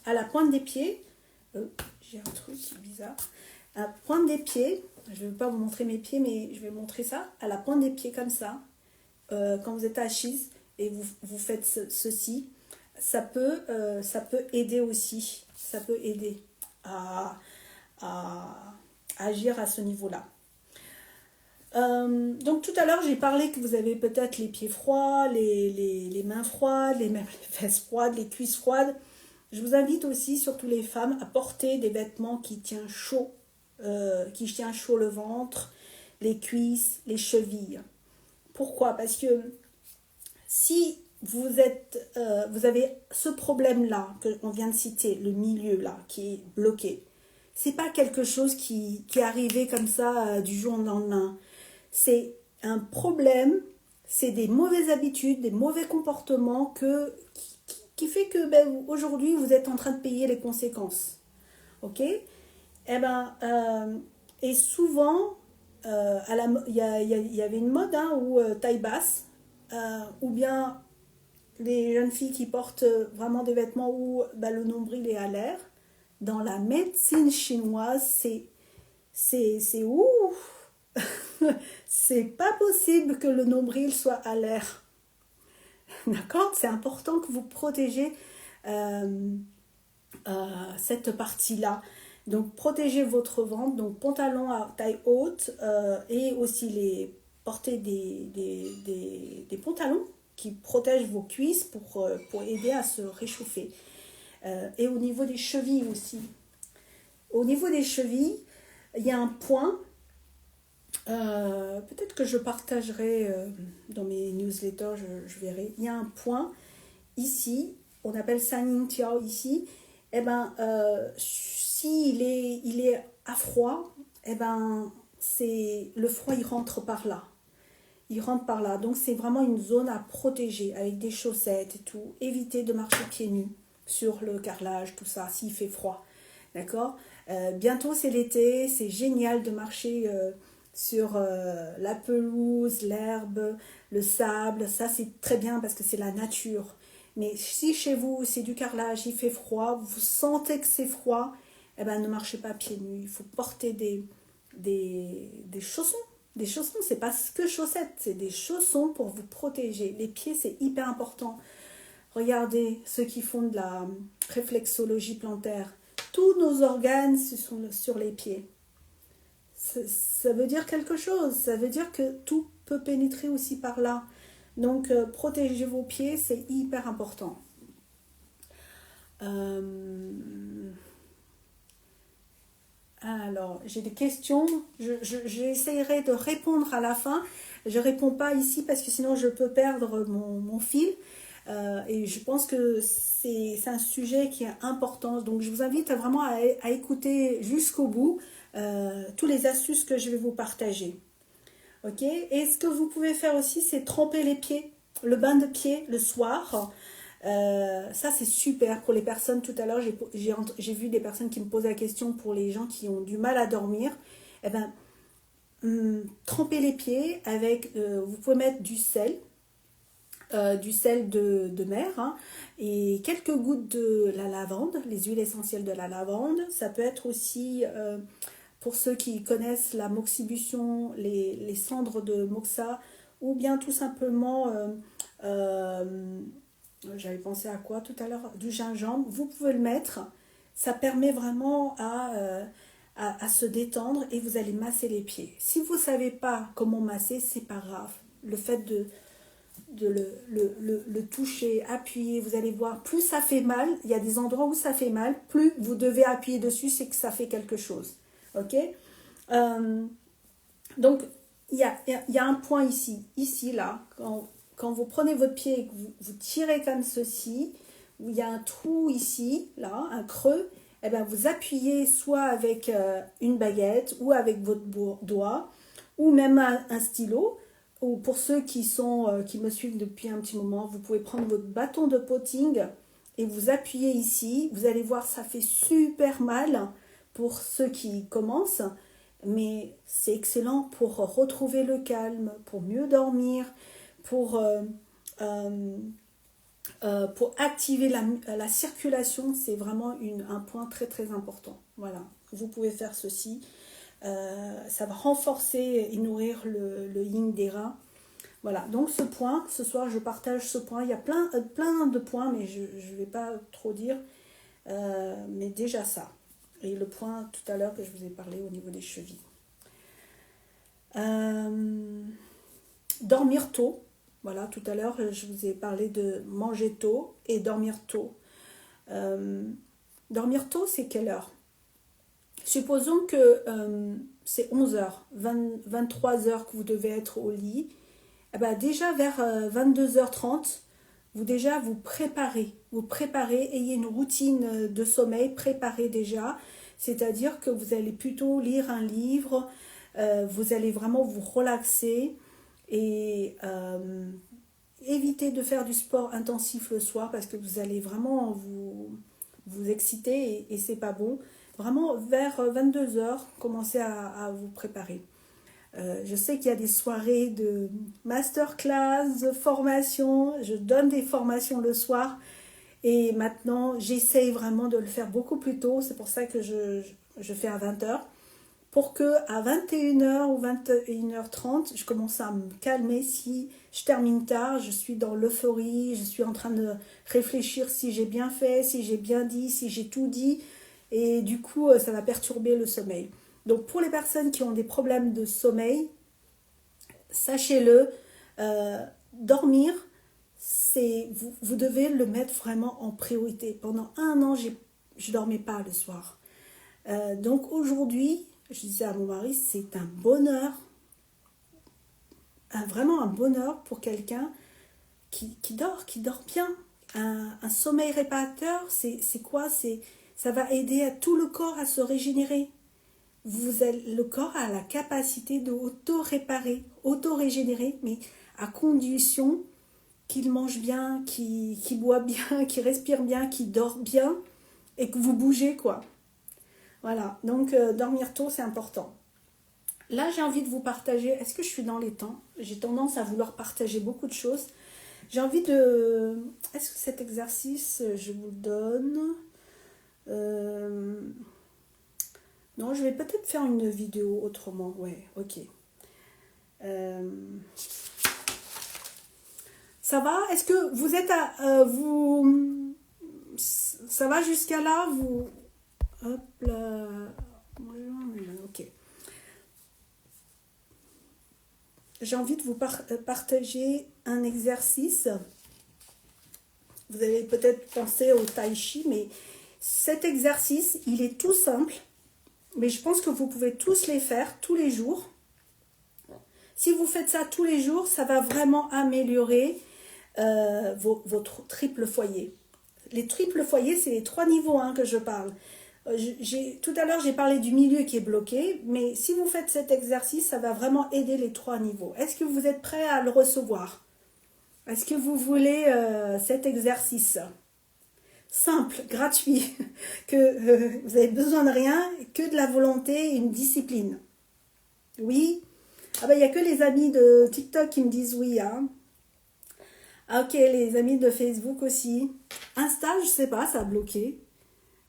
À la pointe des pieds, j'ai un truc qui est bizarre. À la pointe des pieds, je ne vais pas vous montrer mes pieds, mais je vais montrer ça. À la pointe des pieds comme ça, quand vous êtes assise et vous faites ceci, ça peut aider aussi. Ça peut aider à agir à ce niveau-là. Donc tout à l'heure j'ai parlé que vous avez peut-être les pieds froids, les mains froides, même les fesses froides, les cuisses froides. Je vous invite aussi, surtout les femmes, à porter des vêtements qui tiennent chaud, le ventre, les cuisses, les chevilles. Pourquoi? Parce que si vous avez ce problème-là qu'on vient de citer, le milieu là qui est bloqué, c'est pas quelque chose qui est arrivé comme ça du jour au lendemain. C'est un problème, c'est des mauvaises habitudes, des mauvais comportements qui fait que aujourd'hui vous êtes en train de payer les conséquences. Ok? Et souvent, il y avait une mode où taille basse, ou bien les jeunes filles qui portent vraiment des vêtements où le nombril est à l'air. Dans la médecine chinoise, c'est ouf. C'est pas possible que le nombril soit à l'air. D'accord? C'est important que vous protégez cette partie-là. Donc, protégez votre ventre. Donc, pantalon à taille haute et aussi porter des pantalons qui protègent vos cuisses pour aider à se réchauffer. Et au niveau des chevilles aussi. Au niveau des chevilles, il y a un point. Peut-être que je partagerai dans mes newsletters, je verrai. Il y a un point ici, on appelle Sanning Tiao ici. S'il est à froid, le froid il rentre par là. Il rentre par là. Donc c'est vraiment une zone à protéger avec des chaussettes et tout. Évitez de marcher pieds nus sur le carrelage, tout ça, s'il fait froid. D'accord? Bientôt c'est l'été, c'est génial de marcher sur la pelouse, l'herbe, le sable. Ça c'est très bien parce que c'est la nature. Mais si chez vous c'est du carrelage, il fait froid, vous sentez que c'est froid, ne marchez pas pieds nus. Il faut porter des chaussons. Des chaussons, c'est pas que chaussettes, c'est des chaussons pour vous protéger. Les pieds, c'est hyper important. Regardez ceux qui font de la réflexologie plantaire. Tous nos organes se sont sur les pieds. Ça veut dire quelque chose. Ça veut dire que tout peut pénétrer aussi par là. Donc, protéger vos pieds, c'est hyper important. Alors, j'ai des questions. J'essaierai de répondre à la fin. Je ne réponds pas ici parce que sinon je peux perdre mon fil. Et je pense que c'est un sujet qui est important. Donc, je vous invite vraiment à écouter jusqu'au bout toutes les astuces que je vais vous partager. Ok? Et ce que vous pouvez faire aussi, c'est tremper les pieds, le bain de pied le soir. Ça, c'est super pour les personnes. Tout à l'heure, j'ai vu des personnes qui me posaient la question pour les gens qui ont du mal à dormir. Eh ben, tremper les pieds avec, vous pouvez mettre du sel de mer, hein, et quelques gouttes de la lavande, les huiles essentielles de la lavande. Ça peut être aussi, pour ceux qui connaissent la moxibution, les cendres de moxa, ou bien tout simplement, j'avais pensé à quoi tout à l'heure, du gingembre. Vous pouvez le mettre. Ça permet vraiment à se détendre et vous allez masser les pieds. Si vous ne savez pas comment masser, c'est pas grave. Le fait de le toucher, appuyer, vous allez voir, plus ça fait mal, il y a des endroits où ça fait mal, plus vous devez appuyer dessus, c'est que ça fait quelque chose. Ok? Donc, il y a un point ici, là, quand vous prenez votre pied et que vous tirez comme ceci, où il y a un trou ici, là, un creux, eh bien, vous appuyez soit avec une baguette ou avec votre doigt, ou même un stylo. Ou pour ceux qui me suivent depuis un petit moment, vous pouvez prendre votre bâton de potting et vous appuyez ici. Vous allez voir, ça fait super mal pour ceux qui commencent, mais c'est excellent pour retrouver le calme, pour mieux dormir, pour activer la circulation. C'est vraiment un point très très important. Voilà, vous pouvez faire ceci. Ça va renforcer et nourrir le yin des reins. Voilà, donc ce soir je partage ce point. Il y a plein de points, mais je ne vais pas trop dire, mais déjà ça. Et le point tout à l'heure que je vous ai parlé au niveau des chevilles. Dormir tôt. Voilà, tout à l'heure je vous ai parlé de manger tôt et dormir tôt. Dormir tôt, c'est quelle heure? Supposons que c'est 11h, 23h que vous devez être au lit. Eh ben déjà vers 22h30, vous préparez, ayez une routine de sommeil, préparez déjà. C'est-à-dire que vous allez plutôt lire un livre, vous allez vraiment vous relaxer et éviter de faire du sport intensif le soir parce que vous allez vraiment vous exciter et c'est pas bon. Vraiment, vers 22h, commencez à vous préparer. Je sais qu'il y a des soirées de masterclass, de formation. Je donne des formations le soir. Et maintenant, j'essaye vraiment de le faire beaucoup plus tôt. C'est pour ça que je fais à 20h. Pour que à 21h ou 21h30, je commence à me calmer. Si je termine tard, je suis dans l'euphorie. Je suis en train de réfléchir si j'ai bien fait, si j'ai bien dit, si j'ai tout dit. Et du coup, ça va perturber le sommeil. Donc, pour les personnes qui ont des problèmes de sommeil, sachez-le, dormir, vous devez le mettre vraiment en priorité. Pendant 1 an, je ne dormais pas le soir. Donc, aujourd'hui, je disais à mon mari, c'est un bonheur, vraiment un bonheur pour quelqu'un qui dort bien. Un sommeil réparateur, c'est quoi? Ça va aider à tout le corps à se régénérer. Le corps a la capacité de auto-réparer, auto-régénérer, mais à condition qu'il mange bien, qu'il boit bien, qu'il respire bien, qu'il dort bien et que vous bougez, quoi. Voilà, donc dormir tôt, c'est important. Là, j'ai envie de vous partager, est-ce que je suis dans les temps? J'ai tendance à vouloir partager beaucoup de choses. J'ai envie de... Est-ce que cet exercice, je vous le donne Non, je vais peut-être faire une vidéo autrement. Ouais, ok. Ça va? Est-ce que vous êtes à... ça va jusqu'à là? Hop là. Ok. j'ai envie de vous partager un exercice. Vous allez peut-être penser au tai chi, mais cet exercice, il est tout simple. Mais je pense que vous pouvez tous les faire tous les jours. Si vous faites ça tous les jours, ça va vraiment améliorer votre triple foyer. Les triples foyers, c'est les 3 niveaux que je parle. Tout à l'heure, j'ai parlé du milieu qui est bloqué, mais si vous faites cet exercice, ça va vraiment aider les 3 niveaux. Est-ce que vous êtes prêts à le recevoir? Est-ce que vous voulez cet exercice simple, gratuit, que vous avez besoin de rien, que de la volonté et une discipline? Oui? Ah ben, il n'y a que les amis de TikTok qui me disent oui, hein. Ah, ok, les amis de Facebook aussi. Insta, je sais pas, ça a bloqué.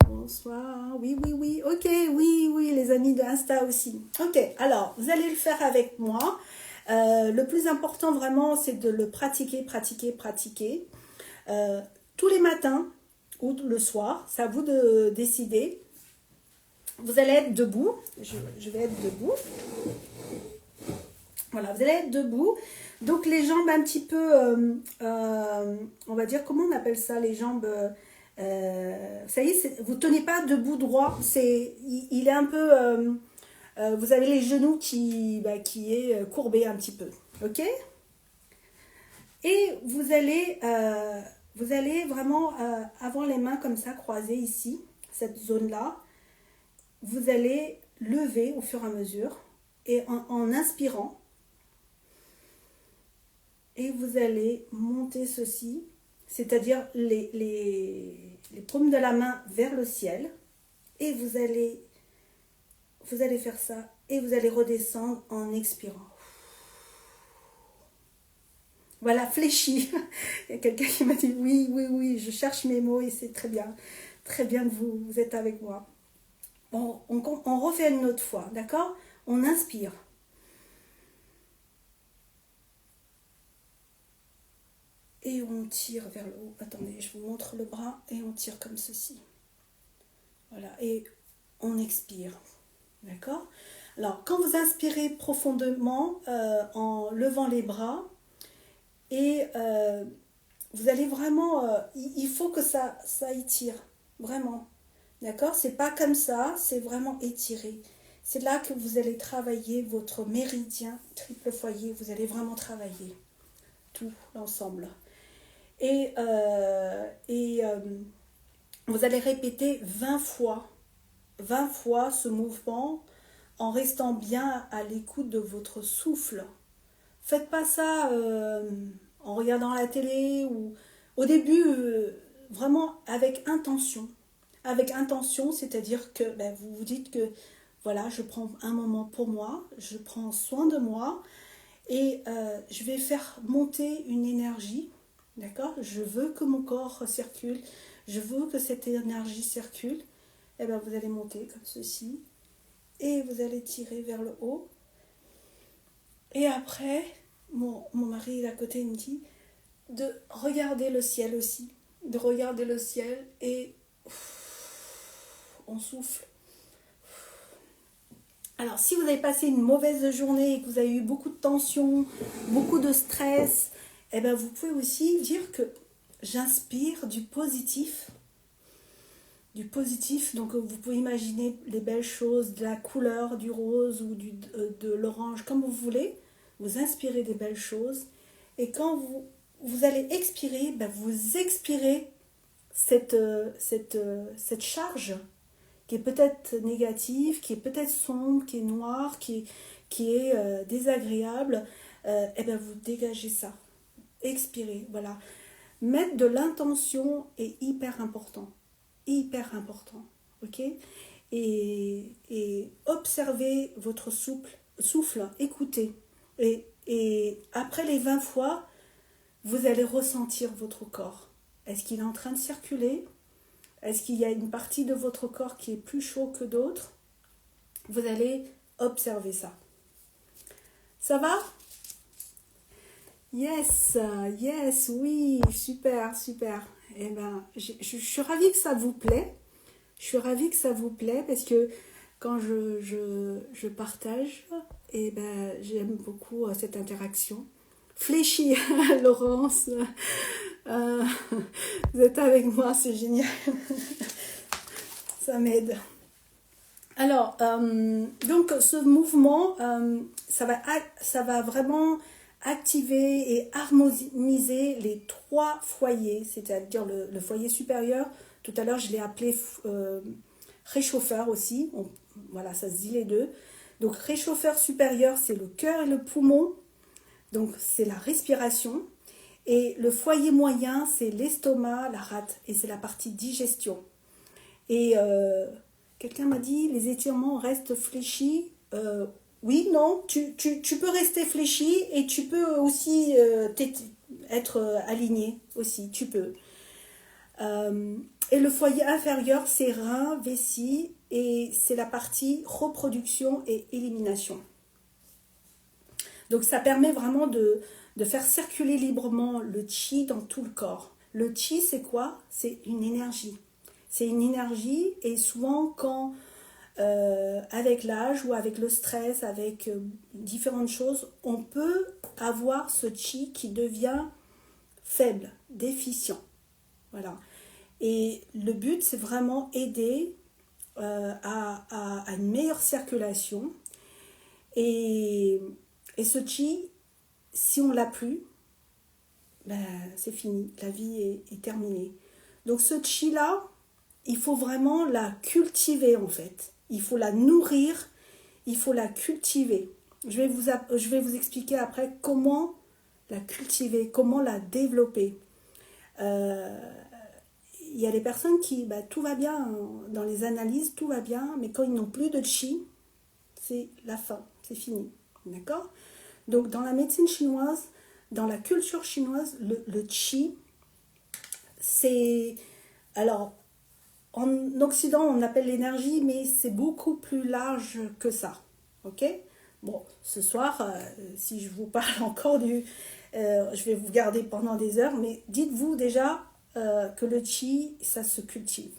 Bonsoir, oui, oui, oui, ok, oui, oui, les amis de Insta aussi. Ok, alors, vous allez le faire avec moi. Le plus important vraiment, c'est de le pratiquer, pratiquer, pratiquer. Tous les matins ou le soir, c'est à vous de décider. Vous allez être debout. Je vais être debout. Voilà, vous allez être debout. Donc les jambes un petit peu, on va dire, comment on appelle ça, les jambes, ça y est, vous ne tenez pas debout droit, il est un peu, vous avez les genoux qui est courbé un petit peu, ok? Et vous allez vraiment avoir les mains comme ça, croisées ici, cette zone-là. Vous allez lever au fur et à mesure, et en inspirant, et vous allez monter ceci, c'est-à-dire les paumes de la main vers le ciel, et vous allez faire ça, et vous allez redescendre en expirant. Voilà, fléchi. Il y a quelqu'un qui m'a dit oui, oui, oui, je cherche mes mots et c'est très bien que vous êtes avec moi. On refait une autre fois, d'accord? On inspire. Et on tire vers le haut. Attendez, je vous montre le bras et on tire comme ceci. Voilà, et on expire. D'accord? Alors, quand vous inspirez profondément en levant les bras, et vous allez vraiment, il faut que ça étire, vraiment. D'accord? C'est pas comme ça, c'est vraiment étiré. C'est là que vous allez travailler votre méridien triple foyer. Vous allez vraiment travailler tout l'ensemble. Et vous allez répéter 20 fois ce mouvement en restant bien à l'écoute de votre souffle. Faites pas ça en regardant la télé ou au début vraiment avec intention. Avec intention, c'est-à-dire que vous vous dites que voilà, je prends un moment pour moi, je prends soin de moi et je vais faire monter une énergie. D'accord? Je veux que mon corps circule, je veux que cette énergie circule. Et bien vous allez monter comme ceci et vous allez tirer vers le haut. Et après, mon mari d'à côté me dit de regarder le ciel aussi, de regarder le ciel et on souffle. Alors si vous avez passé une mauvaise journée et que vous avez eu beaucoup de tension, beaucoup de stress, eh bien vous pouvez aussi dire que j'inspire du positif. Du positif, donc vous pouvez imaginer les belles choses, de la couleur, du rose ou de l'orange, comme vous voulez. Vous inspirez des belles choses. Et quand vous allez expirer, vous expirez cette charge qui est peut-être négative, qui est peut-être sombre, qui est noire, qui est désagréable. Et vous dégagez ça. Expirez, voilà. Mettre de l'intention est hyper important. Hyper important, ok? Et observez votre souffle, écoutez. Et après les 20 fois, vous allez ressentir votre corps. Est-ce qu'il est en train de circuler? Est-ce qu'il y a une partie de votre corps qui est plus chaud que d'autres? Vous allez observer ça. Ça va? Yes, yes, oui, super, super. Eh ben, je suis ravie que ça vous plaît. Je suis ravie que ça vous plaît parce que quand je partage, et ben, j'aime beaucoup cette interaction. Fléchie, Laurence, euh, vous êtes avec moi, c'est génial, ça m'aide. Alors, donc ce mouvement, ça va vraiment activer et harmoniser les trois foyers, c'est-à-dire le foyer supérieur. Tout à l'heure, je l'ai appelé réchauffeur aussi. Voilà, ça se dit les deux. Donc, réchauffeur supérieur, c'est le cœur et le poumon. Donc, c'est la respiration. Et le foyer moyen, c'est l'estomac, la rate. Et c'est la partie digestion. Et quelqu'un m'a dit, les étirements restent fléchis. Oui, non, tu peux rester fléchi et tu peux aussi être aligné aussi, tu peux. Et le foyer inférieur, c'est rein, vessie et c'est la partie reproduction et élimination. Donc ça permet vraiment de faire circuler librement le chi dans tout le corps. Le chi, c'est quoi? C'est une énergie. C'est une énergie et souvent quand avec l'âge ou avec le stress, avec différentes choses, on peut avoir ce chi qui devient faible, déficient. Voilà. Et le but, c'est vraiment aider à une meilleure circulation. Et ce chi, si on l'a plus, ben, c'est fini, la vie est terminée. Donc ce chi-là, il faut vraiment la cultiver en fait. Il faut la nourrir, il faut la cultiver. Je vais vous expliquer après comment la cultiver, comment la développer. Il y a des personnes qui, bah, tout va bien, dans les analyses, tout va bien, mais quand ils n'ont plus de chi, c'est la fin, c'est fini. D'accord? Donc dans la médecine chinoise, dans la culture chinoise, le chi, c'est... Alors, en Occident, on appelle l'énergie, mais c'est beaucoup plus large que ça. Ok? Bon, ce soir, si je vous parle encore je vais vous garder pendant des heures, mais dites-vous déjà que le chi, ça se cultive.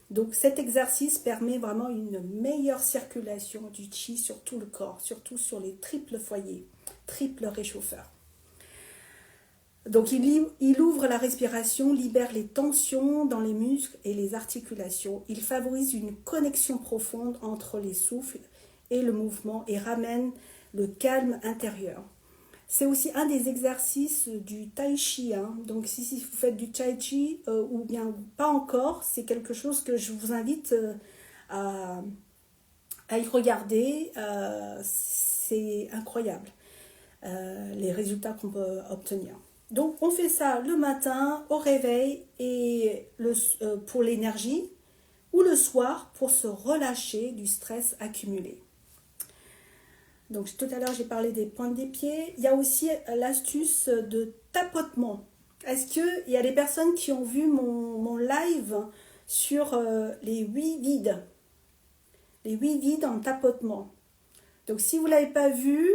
Donc cet exercice permet vraiment une meilleure circulation du chi sur tout le corps, surtout sur les triples foyers, triples réchauffeurs. Donc il ouvre la respiration, libère les tensions dans les muscles et les articulations. Il favorise une connexion profonde entre les souffles et le mouvement et ramène le calme intérieur. C'est aussi un des exercices du tai chi. Hein. Donc si vous faites du tai chi ou bien pas encore, c'est quelque chose que je vous invite à y regarder. C'est incroyable les résultats qu'on peut obtenir. Donc on fait ça le matin au réveil et pour l'énergie ou le soir pour se relâcher du stress accumulé. Donc tout à l'heure j'ai parlé des pointes des pieds. Il y a aussi l'astuce de tapotement. Est-ce qu'il y a des personnes qui ont vu mon live sur les 8 vides? Les 8 vides en tapotement. Donc si vous ne l'avez pas vu,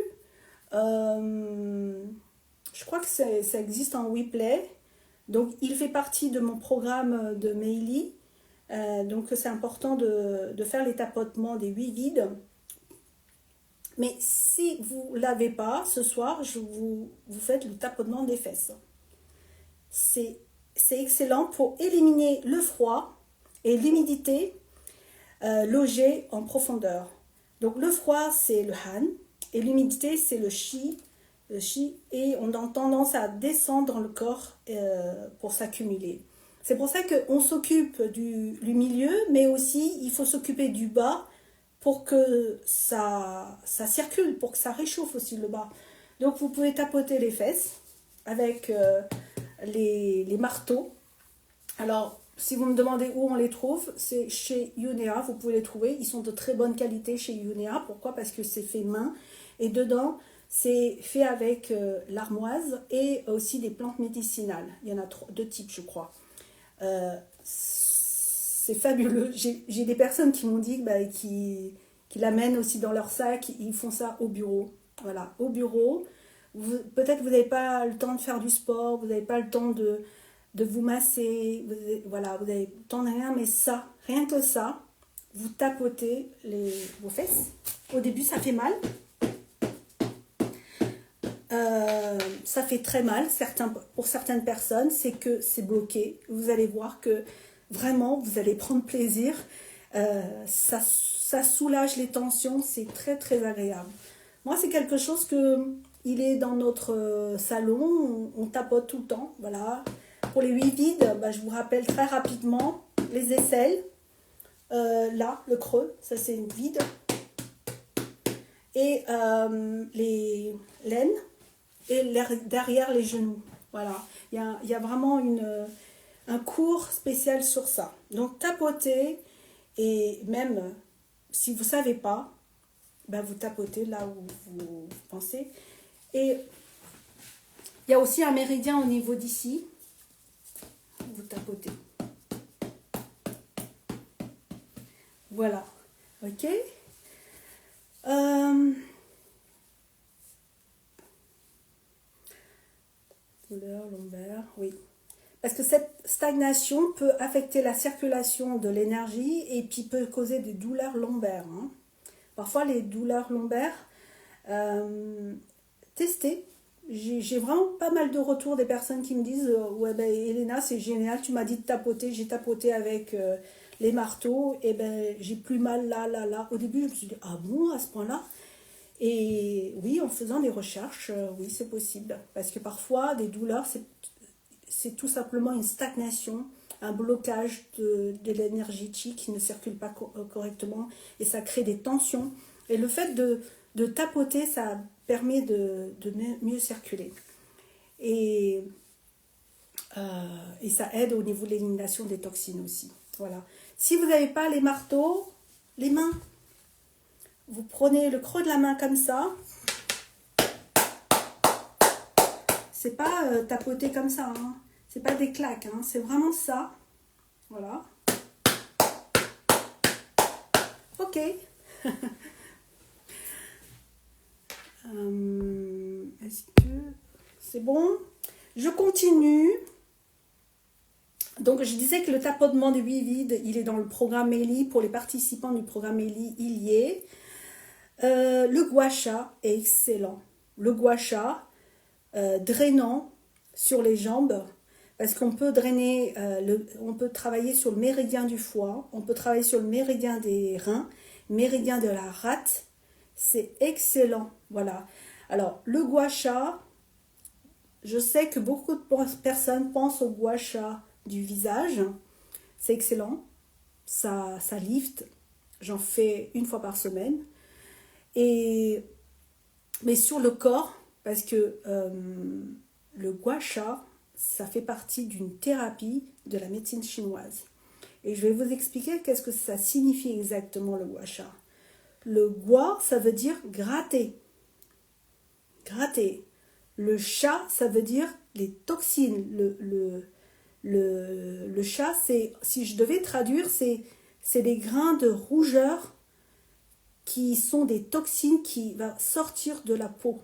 je crois que ça existe en replay. Donc il fait partie de mon programme de Meili. Donc c'est important de faire les tapotements des 8 vides. Mais si vous ne l'avez pas, ce soir, vous faites le tapotement des fesses. C'est excellent pour éliminer le froid et l'humidité logée en profondeur. Donc le froid, c'est le Han, et l'humidité, c'est le Chi. Et on a tendance à descendre dans le corps pour s'accumuler. C'est pour ça qu'on s'occupe du milieu, mais aussi il faut s'occuper du bas pour que ça circule, pour que ça réchauffe aussi le bas. Donc vous pouvez tapoter les fesses avec les marteaux. Alors, si vous me demandez où on les trouve, c'est chez Yunea, vous pouvez les trouver. Ils sont de très bonne qualité chez Yunea. Pourquoi? Parce que c'est fait main. Et dedans, c'est fait avec l'armoise et aussi des plantes médicinales. Il y en a deux types, je crois. C'est fabuleux. J'ai des personnes qui m'ont dit qui l'amènent aussi dans leur sac. Ils font ça au bureau. Voilà, au bureau. Peut-être vous n'avez pas le temps de faire du sport, vous n'avez pas le temps de vous masser, vous n'avez le temps de rien, mais ça, rien que ça, vous tapotez vos fesses. Au début, ça fait mal. ça fait très mal pour certaines personnes, c'est que c'est bloqué. Vous allez voir que vraiment, vous allez prendre plaisir. Ça soulage les tensions, c'est très très agréable. Moi, c'est quelque chose il est dans notre salon, on tapote tout le temps, voilà. Pour les 8 vides, je vous rappelle très rapidement les aisselles. Là, le creux, ça c'est une vide. Et les laines et derrière les genoux. Voilà, il y a vraiment un cours spécial sur ça. Donc tapotez, et même si vous ne savez pas, vous tapotez là où vous pensez. Et il y a aussi un méridien au niveau d'ici. Vous tapotez. Voilà, ok. Douleur lombaire, oui. Parce que cette stagnation peut affecter la circulation de l'énergie et puis peut causer des douleurs lombaires. Hein. Parfois, les douleurs lombaires, testez. J'ai vraiment pas mal de retours des personnes qui me disent ouais, Elena, c'est génial, tu m'as dit de tapoter, j'ai tapoté avec les marteaux, et j'ai plus mal là. Au début, je me suis dit, ah bon, à ce point-là? Et oui, en faisant des recherches, oui, c'est possible. Parce que parfois, des douleurs, c'est tout simplement une stagnation, un blocage de l'énergétique qui ne circule pas correctement, et ça crée des tensions. Et le fait de tapoter, ça permet de mieux circuler. Et ça aide au niveau de l'élimination des toxines aussi. Voilà. Si vous n'avez pas les marteaux, les mains, vous prenez le creux de la main comme ça. C'est pas tapoter comme ça, hein. C'est pas des claques, hein. C'est vraiment ça. Voilà. Ok. Est-ce que c'est bon? Je continue. Donc, je disais que le tapotement des 8 vides, il est dans le programme Méli. Pour les participants du programme Méli, il y est. Le gua sha est excellent. Le gua sha, drainant sur les jambes, parce qu'on peut drainer, on peut travailler sur le méridien du foie, on peut travailler sur le méridien des reins, méridien de la rate. C'est excellent. Voilà. Alors, le gua sha, je sais que beaucoup de personnes pensent au gua sha du visage. C'est excellent. Ça lift. J'en fais une fois par semaine. Mais sur le corps, parce que le gua sha, ça fait partie d'une thérapie de la médecine chinoise. Et je vais vous expliquer qu'est-ce que ça signifie exactement le gua sha. Le gua, ça veut dire gratter. Gratter. Le sha, ça veut dire les toxines. Le sha, si je devais traduire, c'est des grains de rougeur qui sont des toxines qui vont sortir de la peau.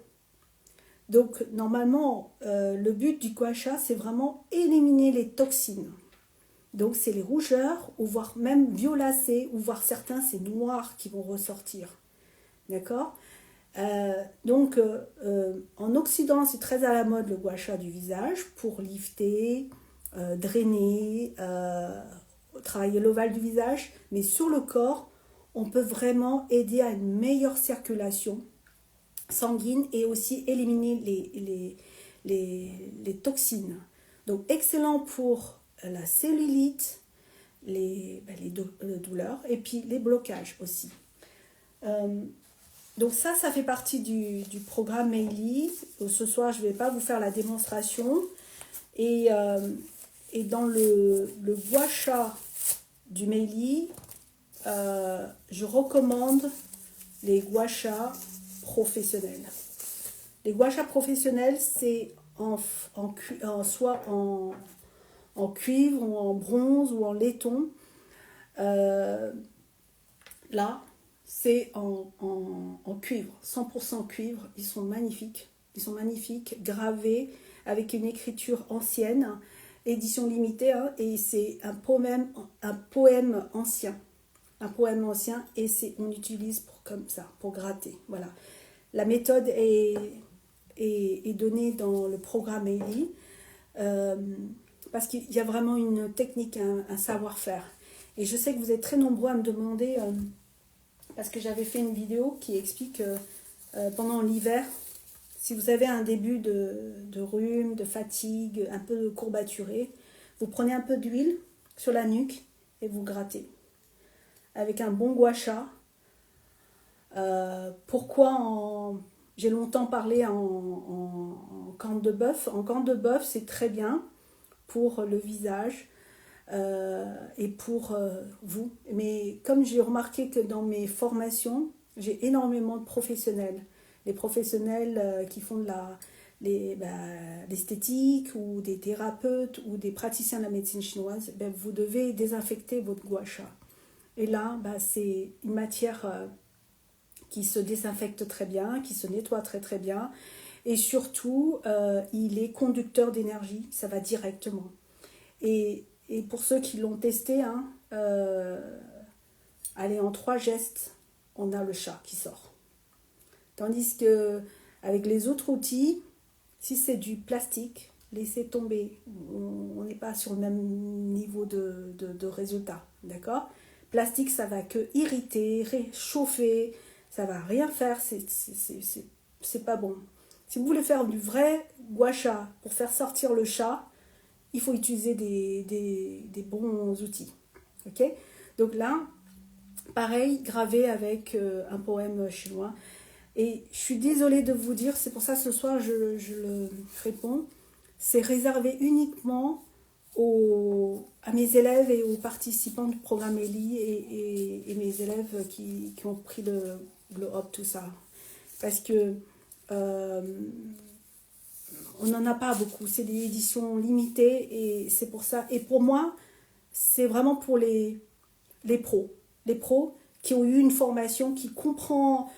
Donc, normalement, le but du gua sha, c'est vraiment éliminer les toxines. Donc, c'est les rougeurs, ou voire même violacées, ou voire certains, c'est noir qui vont ressortir. D'accord? Donc, en Occident, c'est très à la mode le gua sha du visage pour lifter, drainer, travailler l'ovale du visage. Mais sur le corps, on peut vraiment aider à une meilleure circulation sanguine et aussi éliminer les toxines. Donc, excellent pour la cellulite, les douleurs et puis les blocages aussi. Donc ça fait partie du programme Méli. Ce soir, je ne vais pas vous faire la démonstration. Et dans le gua sha du Méli, je recommande les gua sha professionnels. Les gua sha professionnels, c'est soit en cuivre ou en bronze ou en laiton. Là, c'est en cuivre, 100% cuivre. Ils sont magnifiques. Ils sont magnifiques, gravés avec une écriture ancienne, édition limitée, hein, et c'est un poème ancien. Un poème ancien, et on utilise comme ça, pour gratter. Voilà. La méthode est est donné dans le programme Eli, parce qu'il y a vraiment une technique, un savoir-faire. Et je sais que vous êtes très nombreux à me demander, parce que j'avais fait une vidéo qui explique pendant l'hiver, si vous avez un début de rhume, de fatigue, un peu courbaturé, vous prenez un peu d'huile sur la nuque et vous grattez. Avec un bon gua sha. J'ai longtemps parlé en corne de bœuf. En corne de bœuf, c'est très bien pour le visage et pour vous. Mais comme j'ai remarqué que dans mes formations, j'ai énormément de professionnels. Les professionnels qui font de l'esthétique ou des thérapeutes ou des praticiens de la médecine chinoise, vous devez désinfecter votre gua sha. Et là, c'est une matière qui se désinfecte très bien, qui se nettoie très très bien. Et surtout, il est conducteur d'énergie, ça va directement. Et pour ceux qui l'ont testé, allez, en 3 gestes, on a le chat qui sort. Tandis que avec les autres outils, si c'est du plastique, laissez tomber. On n'est pas sur le même niveau de résultat, d'accord ? Plastique, ça va que irriter, réchauffer, ça va rien faire, c'est pas bon. Si vous voulez faire du vrai gua sha pour faire sortir le chat, il faut utiliser des bons outils. Ok ? Donc là, pareil, gravé avec un poème chinois. Et je suis désolée de vous dire, c'est pour ça ce soir je le réponds, c'est réservé uniquement à mes élèves et aux participants du programme Eli et mes élèves qui ont pris le Glow Up, tout ça. Parce que on n'en a pas beaucoup, c'est des éditions limitées et c'est pour ça. Et pour moi, c'est vraiment pour les pros. Les pros qui ont eu une formation, qui comprend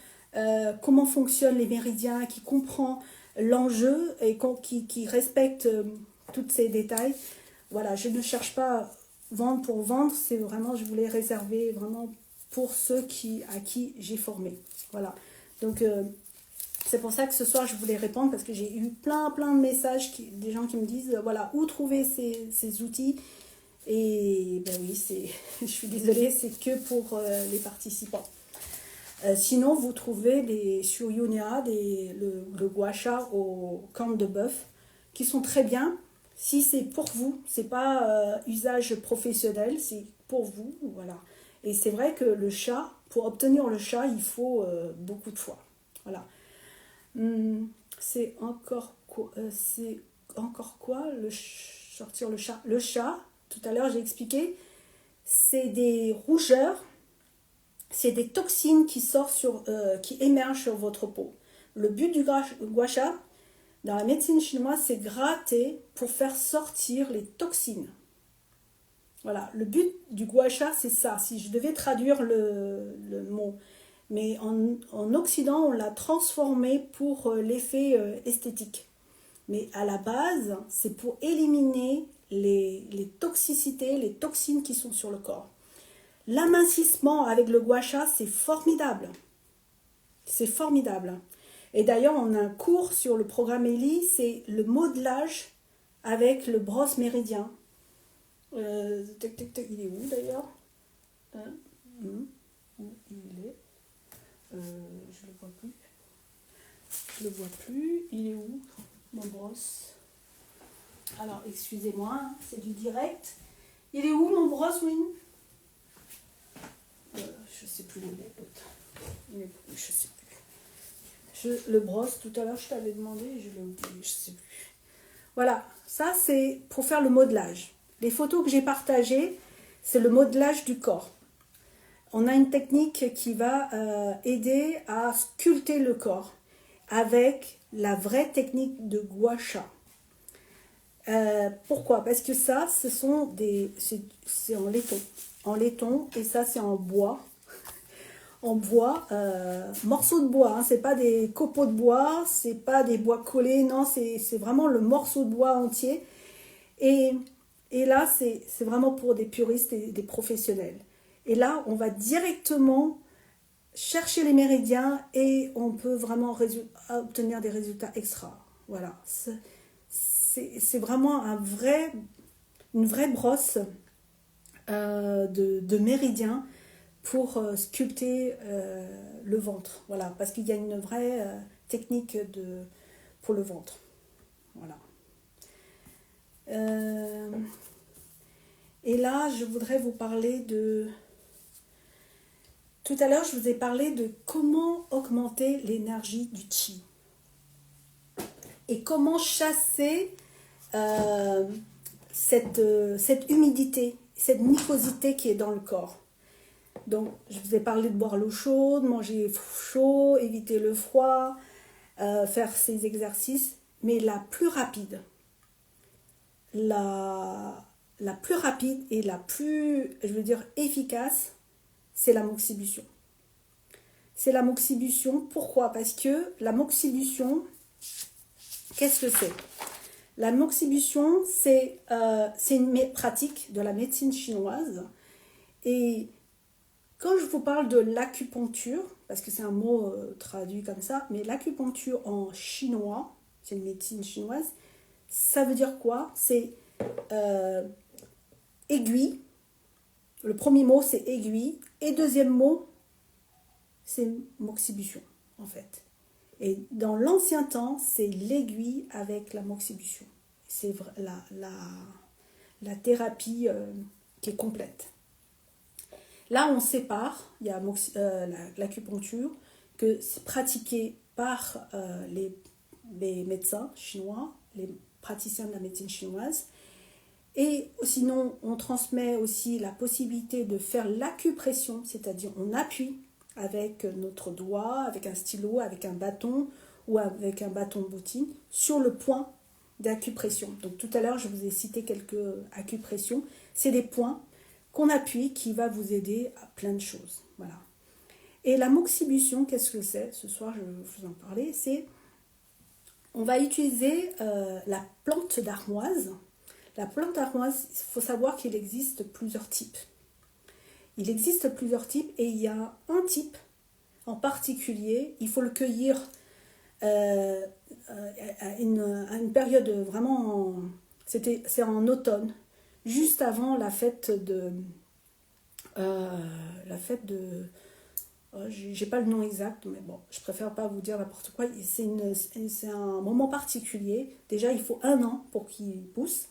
comment fonctionnent les méridiens, qui comprend l'enjeu et qui respecte tous ces détails. Voilà, je ne cherche pas vendre pour vendre, c'est vraiment, je voulais réserver vraiment pour ceux à qui j'ai formé. Voilà, donc c'est pour ça que ce soir je voulais répondre parce que j'ai eu plein de messages, des gens qui me disent, voilà, où trouver ces outils. Et ben oui, je suis désolée, c'est que pour les participants. Sinon, vous trouvez sur Younia le gua sha au corne de bœuf qui sont très bien. Si c'est pour vous, c'est pas usage professionnel, c'est pour vous, voilà. Et c'est vrai que le chat, pour obtenir le chat, il faut beaucoup de fois, voilà. C'est encore quoi sortir le chat. Le chat, tout à l'heure j'ai expliqué, c'est des rougeurs, c'est des toxines qui émergent sur votre peau. Le but du gua sha, dans la médecine chinoise, c'est gratter pour faire sortir les toxines. Voilà, le but du gua sha, c'est ça. Si je devais traduire le mot, mais en Occident, on l'a transformé pour l'effet esthétique. Mais à la base, c'est pour éliminer les toxicités, les toxines qui sont sur le corps. L'amincissement avec le gua sha, c'est formidable. C'est formidable. Et d'ailleurs, on a un cours sur le programme Eli, c'est le modelage avec le brosse méridien. Il est où d'ailleurs? Où il est? Je le vois plus. Je le vois plus. Il est où, mon brosse? Alors, excusez-moi, c'est du direct. Il est où, mon brosse, Win? Je sais plus l'autre. Je sais plus. Le brosse, tout à l'heure, je t'avais demandé, je l'ai oublié, je sais plus. Voilà, ça c'est pour faire le modelage. Les photos que j'ai partagées, c'est le modelage du corps. On a une technique qui va aider à sculpter le corps avec la vraie technique de gua sha. Pourquoi? Parce que ça, c'est en laiton. En laiton, et ça c'est en bois. En bois, morceaux de bois, hein, c'est pas des copeaux de bois, c'est pas des bois collés, non, c'est vraiment le morceau de bois entier. Et là, c'est vraiment pour des puristes et des professionnels. Et là, on va directement chercher les méridiens et on peut vraiment obtenir des résultats extra. Voilà, c'est vraiment une vraie brosse de méridiens pour sculpter le ventre. Voilà, parce qu'il y a une vraie technique pour le ventre. Voilà. Et là, je voudrais vous parler de... Tout à l'heure, je vous ai parlé de comment augmenter l'énergie du chi. Et comment chasser cette humidité, cette mucosité qui est dans le corps. Donc, je vous ai parlé de boire l'eau chaude, manger chaud, éviter le froid, faire ces exercices. Mais la plus rapide et la plus, je veux dire, efficace, c'est la moxibustion. C'est la moxibustion. Pourquoi? Parce que la moxibustion, qu'est-ce que c'est? La moxibustion, c'est une pratique de la médecine chinoise. Et quand je vous parle de l'acupuncture, parce que c'est un mot traduit comme ça, mais l'acupuncture en chinois, c'est une médecine chinoise, ça veut dire quoi? C'est aiguille. Le premier mot, c'est aiguille. Et deuxième mot, c'est moxibustion, en fait. Et dans l'ancien temps, c'est l'aiguille avec la moxibustion. C'est la thérapie qui est complète. Là, on sépare, il y a l'acupuncture, que c'est pratiqué par les médecins chinois, les praticiens de la médecine chinoise. Et sinon, on transmet aussi la possibilité de faire l'acupression, c'est-à-dire on appuie avec notre doigt, avec un stylo, avec un bâton ou avec un bâton de bottine sur le point d'acupression. Donc tout à l'heure, je vous ai cité quelques acupressions. C'est des points qu'on appuie qui va vous aider à plein de choses. Voilà. Et la moxibustion, qu'est-ce que c'est? Ce soir, je vais vous en parler. On va utiliser la plante d'armoise. La plante d'armoise, il faut savoir qu'il existe plusieurs types. Il existe plusieurs types et il y a un type en particulier, il faut le cueillir à une période vraiment... C'est en automne, juste avant la fête de... j'ai pas le nom exact, mais bon, je préfère pas vous dire n'importe quoi. C'est un moment particulier. Déjà, il faut 1 an pour qu'il pousse.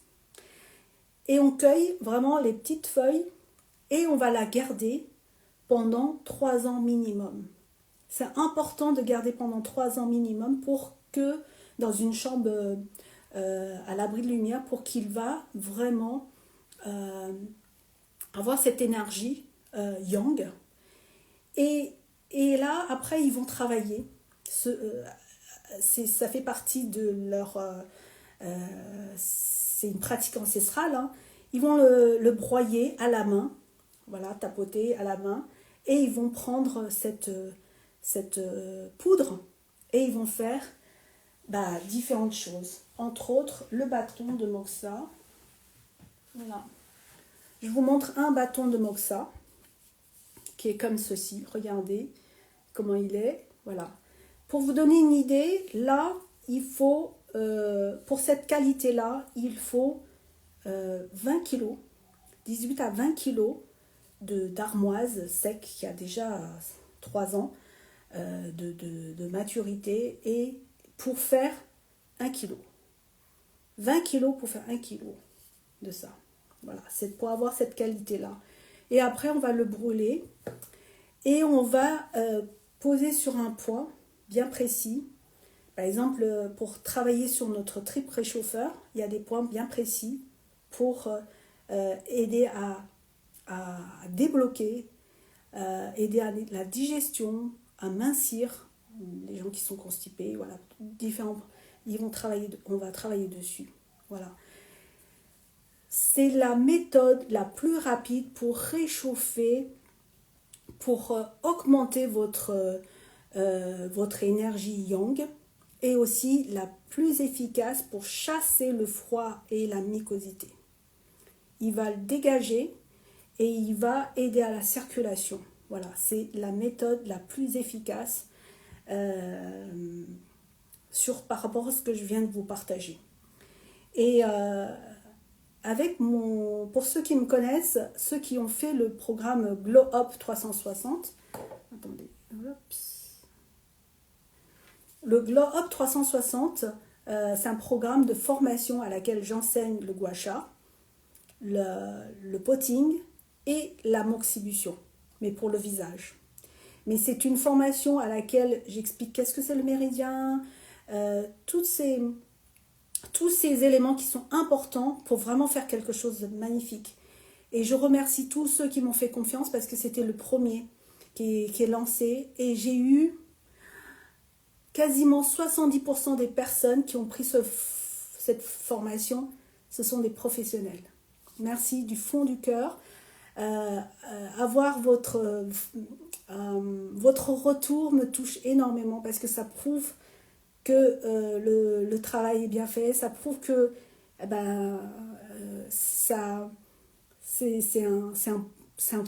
Et on cueille vraiment les petites feuilles et on va la garder pendant 3 ans minimum. C'est important de garder pendant 3 ans minimum pour que, dans une chambre à l'abri de lumière, pour qu'il va vraiment avoir cette énergie yang. Et là, après, ils vont travailler. Ça fait partie de leur... c'est une pratique ancestrale. Hein. Ils vont le broyer à la main. Voilà, tapoter à la main. Et ils vont prendre cette poudre et ils vont faire différentes choses. Entre autres, le bâton de moxa. Voilà. Je vous montre un bâton de moxa qui est comme ceci. Regardez comment il est. Voilà. Pour vous donner une idée, là, il faut, pour cette qualité-là, il faut 20 kg, 18 à 20 kg d'armoise sec qui a déjà 3 ans de maturité et pour faire 1 kg. 20 kg pour faire 1 kg de ça. Voilà, c'est pour avoir cette qualité-là. Et après, on va le brûler et on va poser sur un point bien précis. Par exemple, pour travailler sur notre trip réchauffeur, il y a des points bien précis pour aider à débloquer, aider à la digestion, à mincir les gens qui sont constipés. Voilà, différents. On va travailler dessus. Voilà. C'est la méthode la plus rapide pour réchauffer, pour augmenter votre énergie yang et aussi la plus efficace pour chasser le froid et la mucosité. Il va le dégager et il va aider à la circulation. Voilà, c'est la méthode la plus efficace par rapport à ce que je viens de vous partager. Et pour ceux qui me connaissent, ceux qui ont fait le programme Glow Up 360, attendez, le Glow Up 360, c'est un programme de formation à laquelle j'enseigne le gua sha, le potting et la moxibution, mais pour le visage. Mais c'est une formation à laquelle j'explique qu'est-ce que c'est le méridien, tous ces éléments qui sont importants pour vraiment faire quelque chose de magnifique. Et je remercie tous ceux qui m'ont fait confiance parce que c'était le premier qui est lancé. Et j'ai eu quasiment 70% des personnes qui ont pris cette formation, ce sont des professionnels. Merci du fond du cœur. Avoir votre retour me touche énormément parce que ça prouve que le travail est bien fait, ça prouve que c'est un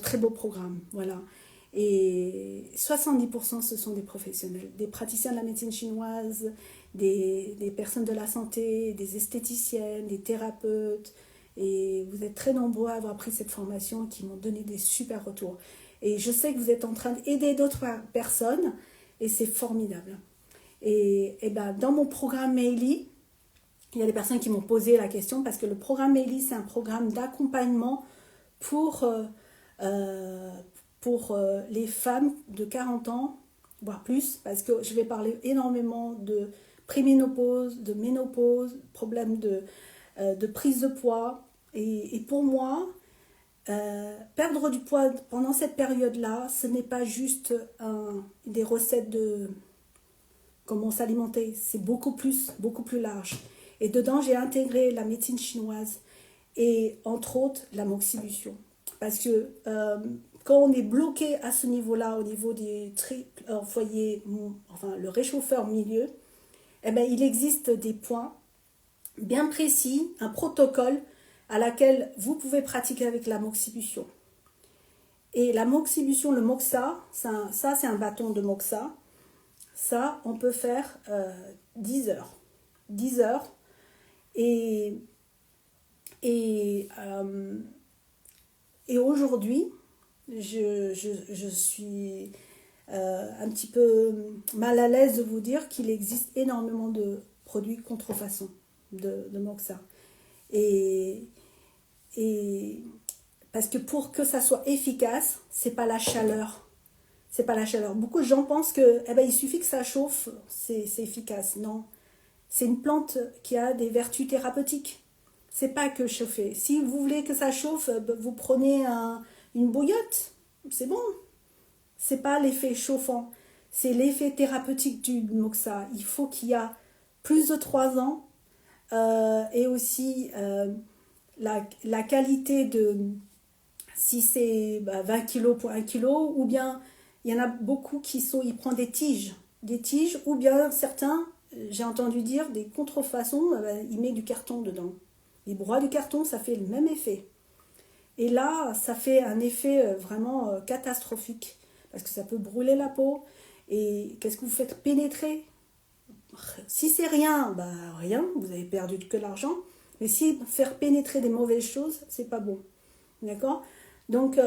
très beau programme, voilà. Et 70% ce sont des professionnels, des praticiens de la médecine chinoise, des personnes de la santé, des esthéticiennes, des thérapeutes, et vous êtes très nombreux à avoir pris cette formation qui m'ont donné des super retours. Et je sais que vous êtes en train d'aider d'autres personnes et c'est formidable. Et dans mon programme Meili, il y a des personnes qui m'ont posé la question parce que le programme Meili, c'est un programme d'accompagnement pour les femmes de 40 ans, voire plus, parce que je vais parler énormément de préménopause, de ménopause, problèmes de prise de poids. Et pour moi, perdre du poids pendant cette période-là, ce n'est pas juste des recettes de comment s'alimenter, c'est beaucoup plus large. Et dedans, j'ai intégré la médecine chinoise et entre autres la moxibution. Parce que quand on est bloqué à ce niveau-là, au niveau des foyers, enfin le réchauffeur milieu, il existe des points bien précis, un protocole à laquelle vous pouvez pratiquer avec la moxibution. Et la moxibution, le moxa, ça c'est un bâton de moxa. Ça, on peut faire 10 heures. 10 heures. Et aujourd'hui, je suis un petit peu mal à l'aise de vous dire qu'il existe énormément de produits contrefaçons de moxa. Et parce que pour que ça soit efficace, c'est pas la chaleur. C'est pas la chaleur. Beaucoup de gens pensent que il suffit que ça chauffe, c'est efficace. Non. C'est une plante qui a des vertus thérapeutiques. C'est pas que chauffer. Si vous voulez que ça chauffe, vous prenez une bouillotte. C'est bon. C'est pas l'effet chauffant. C'est l'effet thérapeutique du moxa. Il faut qu'il y a plus de 3 ans et aussi la qualité de si c'est 20 kg pour 1 kg ou bien il y en a beaucoup ils prennent des tiges ou bien certains, j'ai entendu dire, des contrefaçons, ils mettent du carton dedans. Ils broient du carton, ça fait le même effet. Et là, ça fait un effet vraiment catastrophique parce que ça peut brûler la peau. Et qu'est-ce que vous faites? Pénétrer. Si c'est rien, rien, vous avez perdu que l'argent. Mais si faire pénétrer des mauvaises choses, c'est pas bon. D'accord? Donc,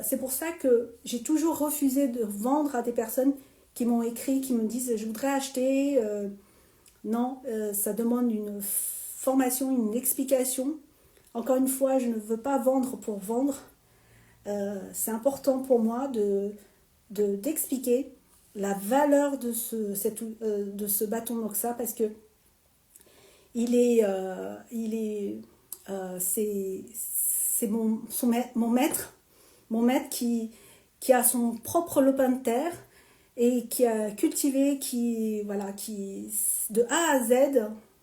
c'est pour ça que j'ai toujours refusé de vendre à des personnes qui m'ont écrit, qui me disent « je voudrais acheter ». Non, ça demande une formation, une explication. Encore une fois, je ne veux pas vendre pour vendre. C'est important pour moi d'expliquer la valeur de ce bâton moxa parce que c'est mon maître qui a son propre lopin de terre et qui a cultivé, qui de A à Z,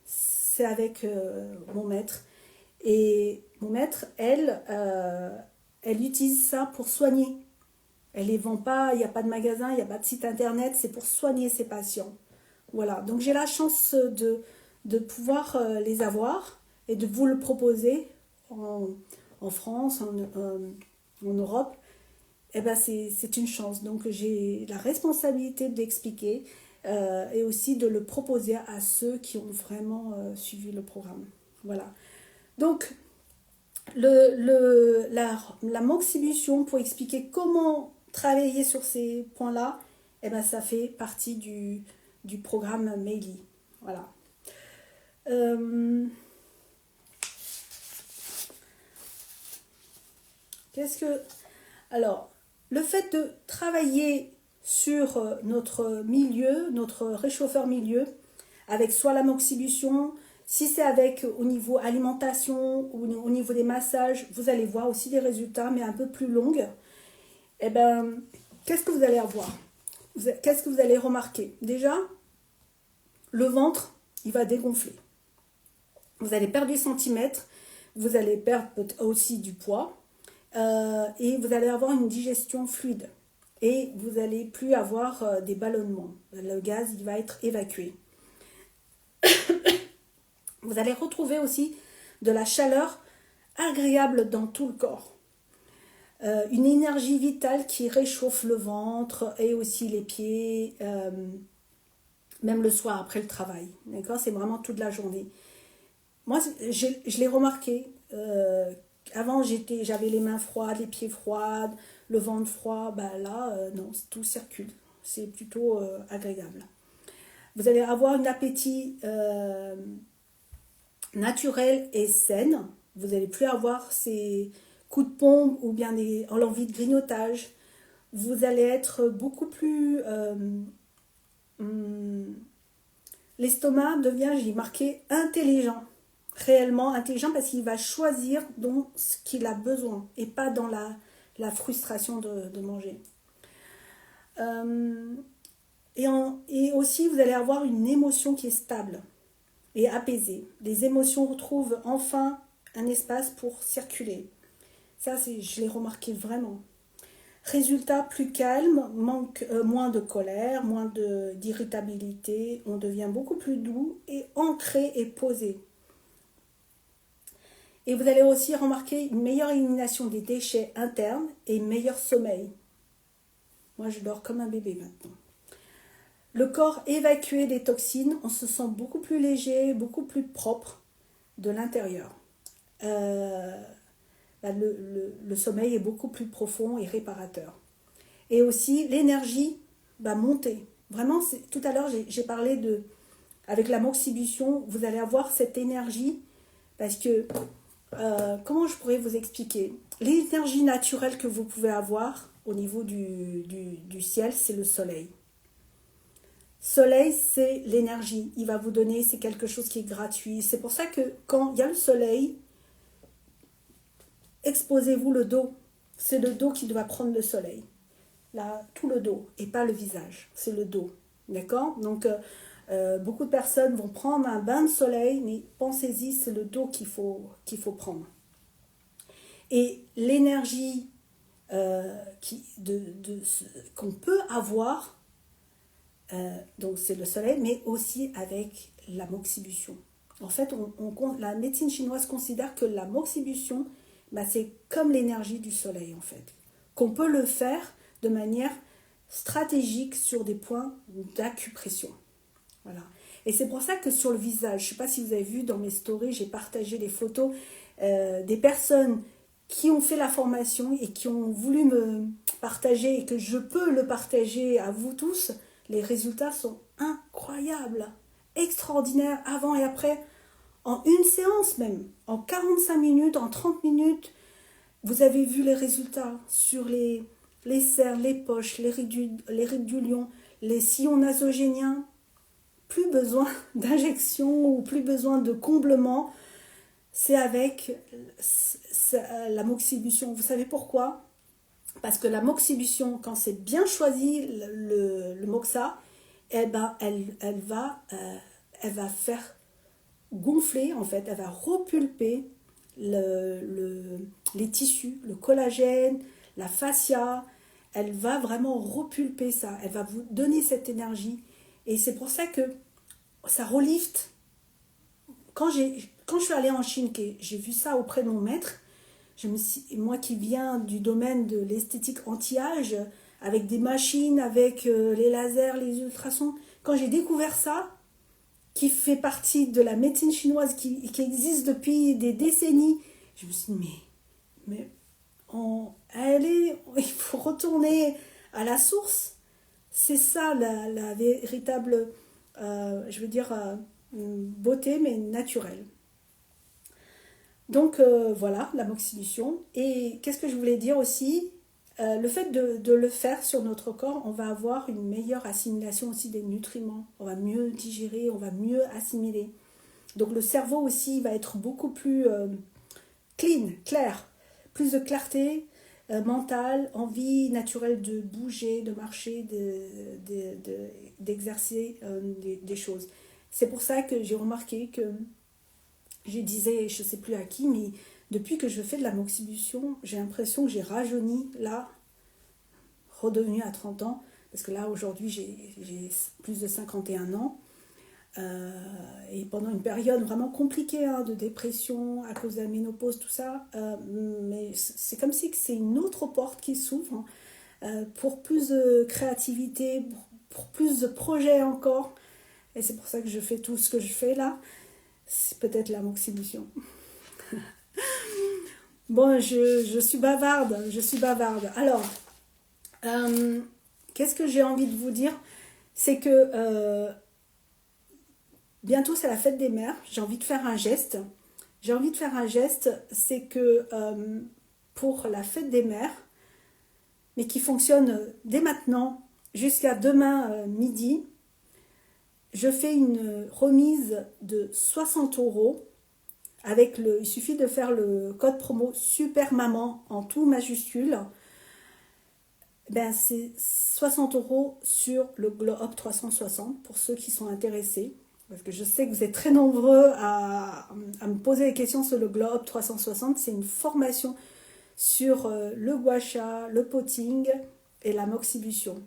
c'est avec mon maître. Et mon maître, elle utilise ça pour soigner. Elle les vend pas, il n'y a pas de magasin, il n'y a pas de site internet, c'est pour soigner ses patients. Voilà, donc j'ai la chance de pouvoir les avoir et de vous le proposer en France, en Europe. eh ben c'est une chance. Donc j'ai la responsabilité d'expliquer et aussi de le proposer à ceux qui ont vraiment suivi le programme. Voilà. Donc la moxibution, pour expliquer comment travailler sur ces points-là, eh ben ça fait partie du programme Meili. Voilà. Euh, qu'est-ce que Alors, le fait de travailler sur notre milieu, notre réchauffeur milieu, avec soit la moxibution, si c'est avec au niveau alimentation ou au niveau des massages, vous allez voir aussi des résultats, mais un peu plus longues. Eh ben, qu'est-ce que vous allez avoir? Qu'est-ce que vous allez remarquer? Déjà, le ventre, il va dégonfler. Vous allez perdre du centimètre, vous allez perdre aussi du poids. Et vous allez avoir une digestion fluide et vous n'allez plus avoir des ballonnements. Le gaz, il va être évacué. Vous allez retrouver aussi de la chaleur agréable dans tout le corps. Une énergie vitale qui réchauffe le ventre et aussi les pieds, même le soir après le travail. D'accord? C'est vraiment toute la journée. Moi, je l'ai remarqué. Avant, j'avais les mains froides, les pieds froids, le ventre froid. Bah là, non, tout circule. C'est plutôt agréable. Vous allez avoir un appétit naturel et sain. Vous n'allez plus avoir ces coups de pompe ou bien l'envie de grignotage. Vous allez être beaucoup plus... l'estomac devient, j'ai marqué, intelligent. Réellement intelligent parce qu'il va choisir dans ce qu'il a besoin et pas dans la frustration de manger. Et aussi, vous allez avoir une émotion qui est stable et apaisée. Les émotions retrouvent enfin un espace pour circuler. Ça, je l'ai remarqué vraiment. Résultat plus calme, moins de colère, moins d'irritabilité. On devient beaucoup plus doux et ancré et posé. Et vous allez aussi remarquer une meilleure élimination des déchets internes et meilleur sommeil. Moi, je dors comme un bébé maintenant. Le corps évacué des toxines, on se sent beaucoup plus léger, beaucoup plus propre de l'intérieur. Le sommeil est beaucoup plus profond et réparateur. Et aussi, l'énergie va monter. Vraiment, tout à l'heure, j'ai parlé avec la moxibution, vous allez avoir cette énergie parce que comment je pourrais vous expliquer? L'énergie naturelle que vous pouvez avoir au niveau du ciel, c'est le soleil. Soleil, c'est l'énergie. Il va vous donner, c'est quelque chose qui est gratuit. C'est pour ça que quand il y a le soleil, exposez-vous le dos. C'est le dos qui doit prendre le soleil. Là, tout le dos et pas le visage. C'est le dos. D'accord? Donc, beaucoup de personnes vont prendre un bain de soleil, mais pensez-y, c'est le dos qu'il faut prendre. Et l'énergie qu'on peut avoir, donc c'est le soleil, mais aussi avec la moxibution. En fait, la médecine chinoise considère que la moxibution, c'est comme l'énergie du soleil, en fait. Qu'on peut le faire de manière stratégique sur des points d'acupression. Voilà. Et c'est pour ça que sur le visage, je ne sais pas si vous avez vu dans mes stories, j'ai partagé des photos des personnes qui ont fait la formation et qui ont voulu me partager et que je peux le partager à vous tous. Les résultats sont incroyables, extraordinaires, avant et après, en une séance même, en 45 minutes, en 30 minutes. Vous avez vu les résultats sur les cernes, les poches, les rides du lion, les sillons nasogéniens. Plus besoin d'injection ou plus besoin de comblement, c'est avec la moxibution. Vous savez pourquoi? Parce que la moxibution, quand c'est bien choisi, le moxa, eh ben, elle va faire gonfler, en fait, elle va repulper les tissus, le collagène, la fascia, elle va vraiment repulper ça, elle va vous donner cette énergie. Et c'est pour ça que ça relift. Quand je suis allée en Chine, j'ai vu ça auprès de mon maître, moi qui viens du domaine de l'esthétique anti-âge, avec des machines, avec les lasers, les ultrasons, quand j'ai découvert ça, qui fait partie de la médecine chinoise, qui existe depuis des décennies, je me suis dit, mais il faut retourner à la source. C'est ça la véritable, je veux dire, beauté, mais naturelle. Donc voilà, l'amoxicillion. Et qu'est-ce que je voulais dire aussi? Le fait de le faire sur notre corps, on va avoir une meilleure assimilation aussi des nutriments. On va mieux digérer, on va mieux assimiler. Donc le cerveau aussi va être beaucoup plus clean, clair. Plus de clarté mentale, envie naturelle de bouger, de marcher, d'exercer des choses. C'est pour ça que j'ai remarqué que je disais, je ne sais plus à qui, mais depuis que je fais de la moxibustion, j'ai l'impression que j'ai rajeuni, là, redevenu à 30 ans, parce que là, aujourd'hui, j'ai plus de 51 ans, et pendant une période vraiment compliquée de dépression à cause de la ménopause, tout ça, mais c'est comme si c'est une autre porte qui s'ouvre pour plus de créativité, pour plus de projets encore, et c'est pour ça que je fais tout ce que je fais là. C'est peut-être la moxibustion. Bon, je suis bavarde, Alors, qu'est-ce que j'ai envie de vous dire? C'est que bientôt c'est la fête des mères, j'ai envie de faire un geste. C'est que pour la fête des mères, mais qui fonctionne dès maintenant jusqu'à demain midi, je fais une remise de 60 € il suffit de faire le code promo Super Maman en tout majuscule. Ben, c'est 60 € sur le Glow Up 360 pour ceux qui sont intéressés. Parce que je sais que vous êtes très nombreux à me poser des questions sur le Glow Up 360. C'est une formation sur le gua sha, le potting et la moxibustion.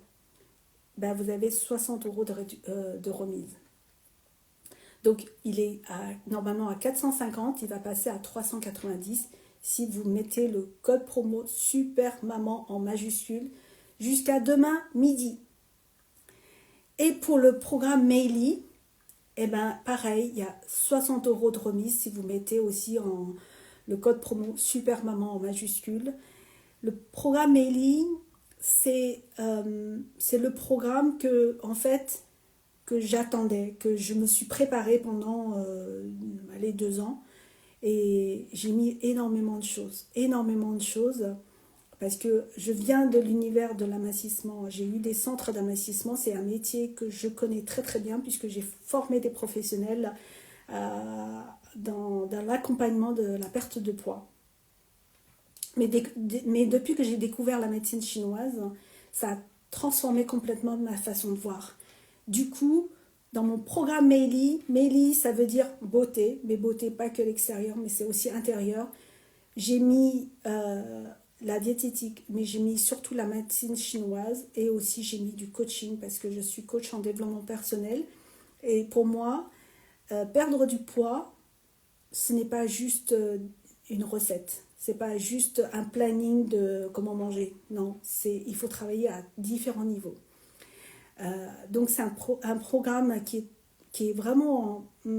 Ben, vous avez 60 € de remise. Donc il est normalement à 450, il va passer à 390 si vous mettez le code promo Super Maman en majuscule jusqu'à demain midi. Et pour le programme Meili, eh ben pareil, il y a 60 € de remise si vous mettez aussi le code promo Super Maman en majuscule. Le programme Meili, c'est le programme que j'attendais, que je me suis préparée pendant les 2 ans. Et j'ai mis énormément de choses, parce que je viens de l'univers de l'amincissement. J'ai eu des centres d'amincissement, c'est un métier que je connais très très bien, puisque j'ai formé des professionnels dans l'accompagnement de la perte de poids. Mais depuis que j'ai découvert la médecine chinoise, ça a transformé complètement ma façon de voir. Du coup, dans mon programme Meili, ça veut dire beauté, mais beauté pas que l'extérieur, mais c'est aussi intérieur. J'ai mis la diététique, mais j'ai mis surtout la médecine chinoise, et aussi j'ai mis du coaching, parce que je suis coach en développement personnel. Et pour moi, perdre du poids, ce n'est pas juste une recette. C'est pas juste un planning de comment manger. Non, il faut travailler à différents niveaux. Donc c'est un programme qui est vraiment, je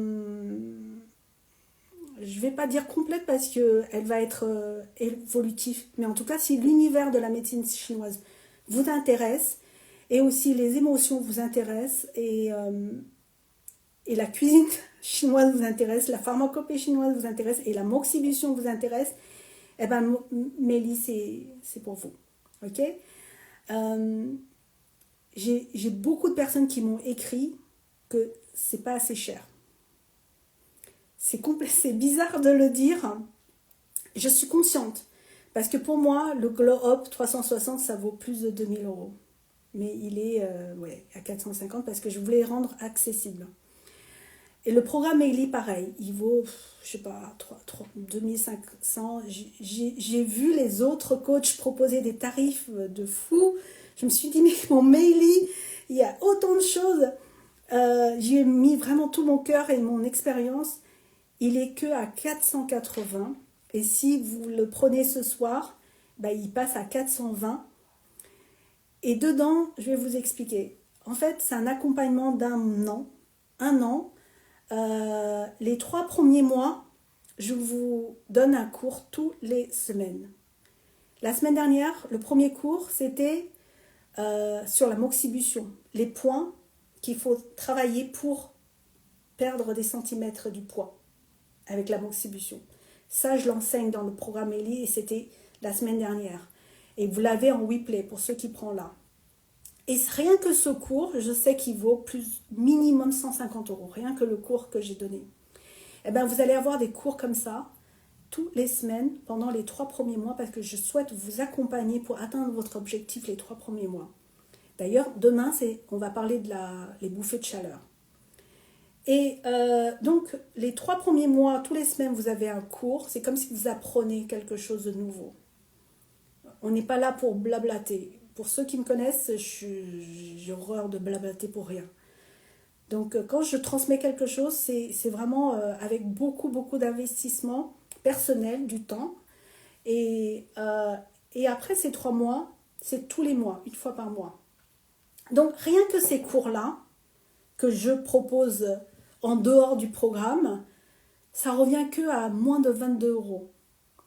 ne vais pas dire complète parce qu'elle va être évolutive, mais en tout cas si l'univers de la médecine chinoise vous intéresse, et aussi les émotions vous intéressent, et la cuisine chinoise vous intéresse, la pharmacopée chinoise vous intéresse, et la moxibustion vous intéresse, eh ben Meili, c'est pour vous. Ok. J'ai beaucoup de personnes qui m'ont écrit que c'est pas assez cher. C'est bizarre de le dire. Je suis consciente. Parce que pour moi, le Glow Up 360, ça vaut plus de 2000 €. Mais il est à 450 parce que je voulais le rendre accessible. Et le programme Meili, pareil, il vaut, je sais pas, 2500. J'ai vu les autres coachs proposer des tarifs de fou. Je me suis dit, mais mon Meili, il y a autant de choses. J'y ai mis vraiment tout mon cœur et mon expérience. Il est que à 480. Et si vous le prenez ce soir, ben, il passe à 420. Et dedans, je vais vous expliquer. En fait, c'est un accompagnement d'un an. Un an. Les 3 premiers mois, je vous donne un cours toutes les semaines. La semaine dernière, le premier cours, c'était sur la moxibution. Les points qu'il faut travailler pour perdre des centimètres du poids avec la moxibution. Ça, je l'enseigne dans le programme Ellie et c'était la semaine dernière. Et vous l'avez en replay pour ceux qui prennent là. Et rien que ce cours, je sais qu'il vaut plus minimum 150 €. Rien que le cours que j'ai donné. Eh bien, vous allez avoir des cours comme ça toutes les semaines pendant les 3 premiers mois parce que je souhaite vous accompagner pour atteindre votre objectif les 3 premiers mois. D'ailleurs, demain, on va parler de les bouffées de chaleur. Et donc, les 3 premiers mois, tous les semaines, vous avez un cours. C'est comme si vous apprenez quelque chose de nouveau. On n'est pas là pour blablater. Pour ceux qui me connaissent, j'ai horreur de blablater pour rien. Donc, quand je transmets quelque chose, c'est vraiment avec beaucoup, beaucoup d'investissement personnel, du temps. Et après ces 3 mois, c'est tous les mois, une fois par mois. Donc, rien que ces cours-là, que je propose en dehors du programme, ça revient que à moins de 22 €.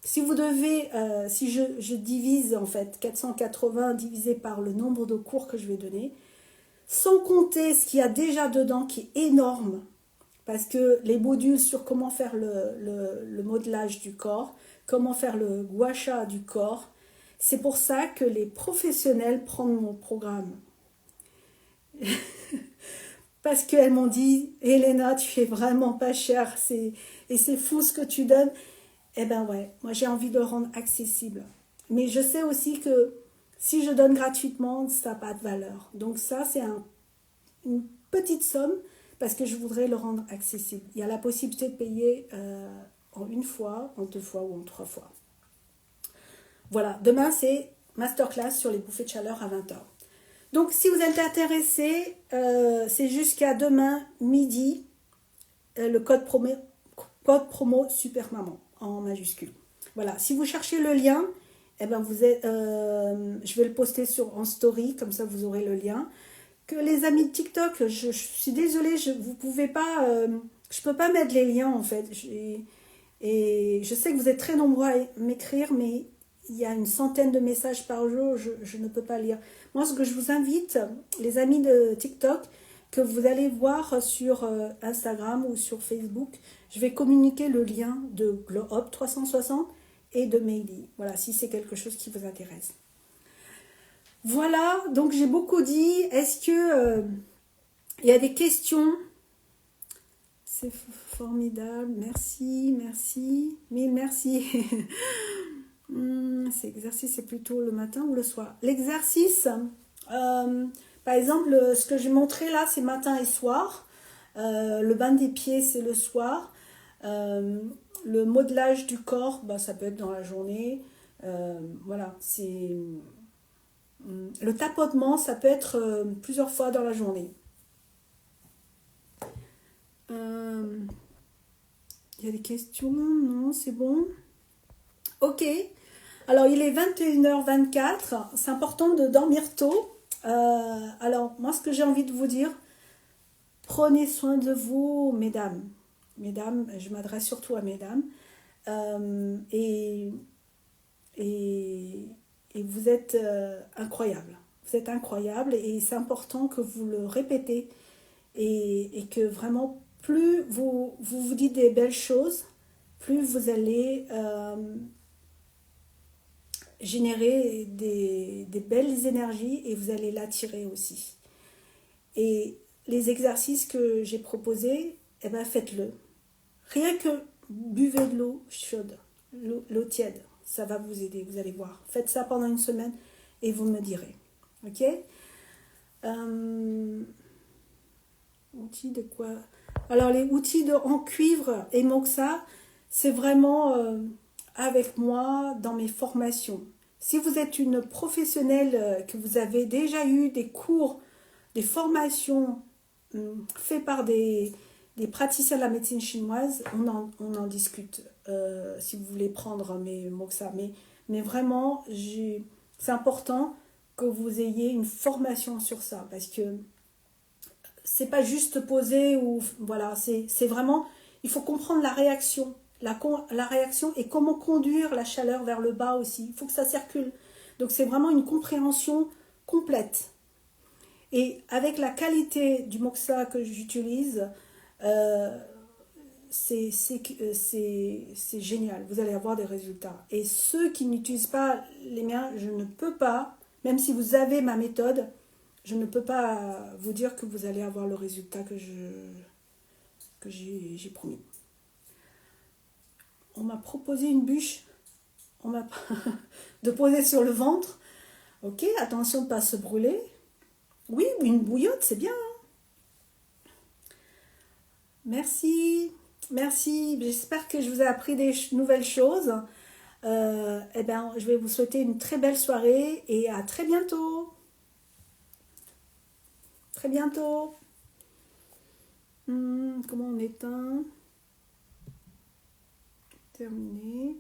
Si vous devez, si je divise en fait 480 divisé par le nombre de cours que je vais donner, sans compter ce qu'il y a déjà dedans qui est énorme, parce que les modules sur comment faire le modelage du corps, comment faire le gua sha du corps, c'est pour ça que les professionnels prennent mon programme. Parce qu'elles m'ont dit, Elena, tu es vraiment pas chère, et c'est fou ce que tu donnes. Eh ben ouais, moi j'ai envie de le rendre accessible. Mais je sais aussi que si je donne gratuitement, ça n'a pas de valeur. Donc ça, c'est une petite somme parce que je voudrais le rendre accessible. Il y a la possibilité de payer en 1 fois, en 2 fois ou en 3 fois. Voilà, demain c'est masterclass sur les bouffées de chaleur à 20 h. Donc si vous êtes intéressé, c'est jusqu'à demain midi, le code promo Super Maman en majuscule. Voilà, si vous cherchez le lien, eh ben je vais le poster en story, comme ça vous aurez le lien. Que les amis de TikTok, je suis désolée, vous pouvez pas, je peux pas mettre les liens en fait. Et je sais que vous êtes très nombreux à m'écrire, mais il y a une centaine de messages par jour, je ne peux pas lire. Moi, ce que je vous invite, les amis de TikTok, que vous allez voir sur Instagram ou sur Facebook, je vais communiquer le lien de Glow Up 360 et de Meili. Voilà, si c'est quelque chose qui vous intéresse. Voilà, donc j'ai beaucoup dit. Est-ce que il y a des questions? C'est formidable, merci, mille merci. Cet exercice, c'est plutôt le matin ou le soir? L'exercice, par exemple, ce que j'ai montré là, c'est matin et soir. Le bain des pieds, c'est le soir. Le modelage du corps, ça peut être dans la journée. Voilà, c'est... Le tapotement, ça peut être plusieurs fois dans la journée. Il y a des questions? Non, c'est bon. Ok. Alors, il est 21h24. C'est important de dormir tôt. Alors, moi, ce que j'ai envie de vous dire, prenez soin de vous, mesdames. Mesdames, je m'adresse surtout à mesdames. Et vous êtes incroyables. Vous êtes incroyables et c'est important que vous le répétez et que vraiment, plus vous dites des belles choses, plus vous allez générer des belles énergies et vous allez l'attirer aussi. Et les exercices que j'ai proposés, eh ben faites-le. Rien que buvez de l'eau chaude, l'eau tiède, ça va vous aider, vous allez voir. Faites ça pendant une semaine et vous me direz. Ok? Outils de quoi? Alors les outils en cuivre et moxa, c'est vraiment avec moi dans mes formations. Si vous êtes une professionnelle, que vous avez déjà eu des cours, des formations faits par des praticiens de la médecine chinoise, on en discute. si vous voulez prendre mes moxa. Mais vraiment, c'est important que vous ayez une formation sur ça, parce que c'est pas juste poser ou voilà, c'est vraiment, il faut comprendre la réaction, la réaction et comment conduire la chaleur vers le bas aussi. Il faut que ça circule. Donc c'est vraiment une compréhension complète. Et avec la qualité du moxa que j'utilise, euh, c'est génial. Vous allez avoir des résultats. Et ceux qui n'utilisent pas les miens, je ne peux pas, même si vous avez ma méthode, je ne peux pas vous dire que vous allez avoir le résultat que j'ai promis. On m'a proposé une bûche on m'a de poser sur le ventre. Ok, attention de ne pas se brûler. Oui, une bouillotte, c'est bien. Merci, merci. J'espère que je vous ai appris des nouvelles choses. Eh bien, je vais vous souhaiter une très belle soirée et à très bientôt. Très bientôt. Comment on éteint? Terminé.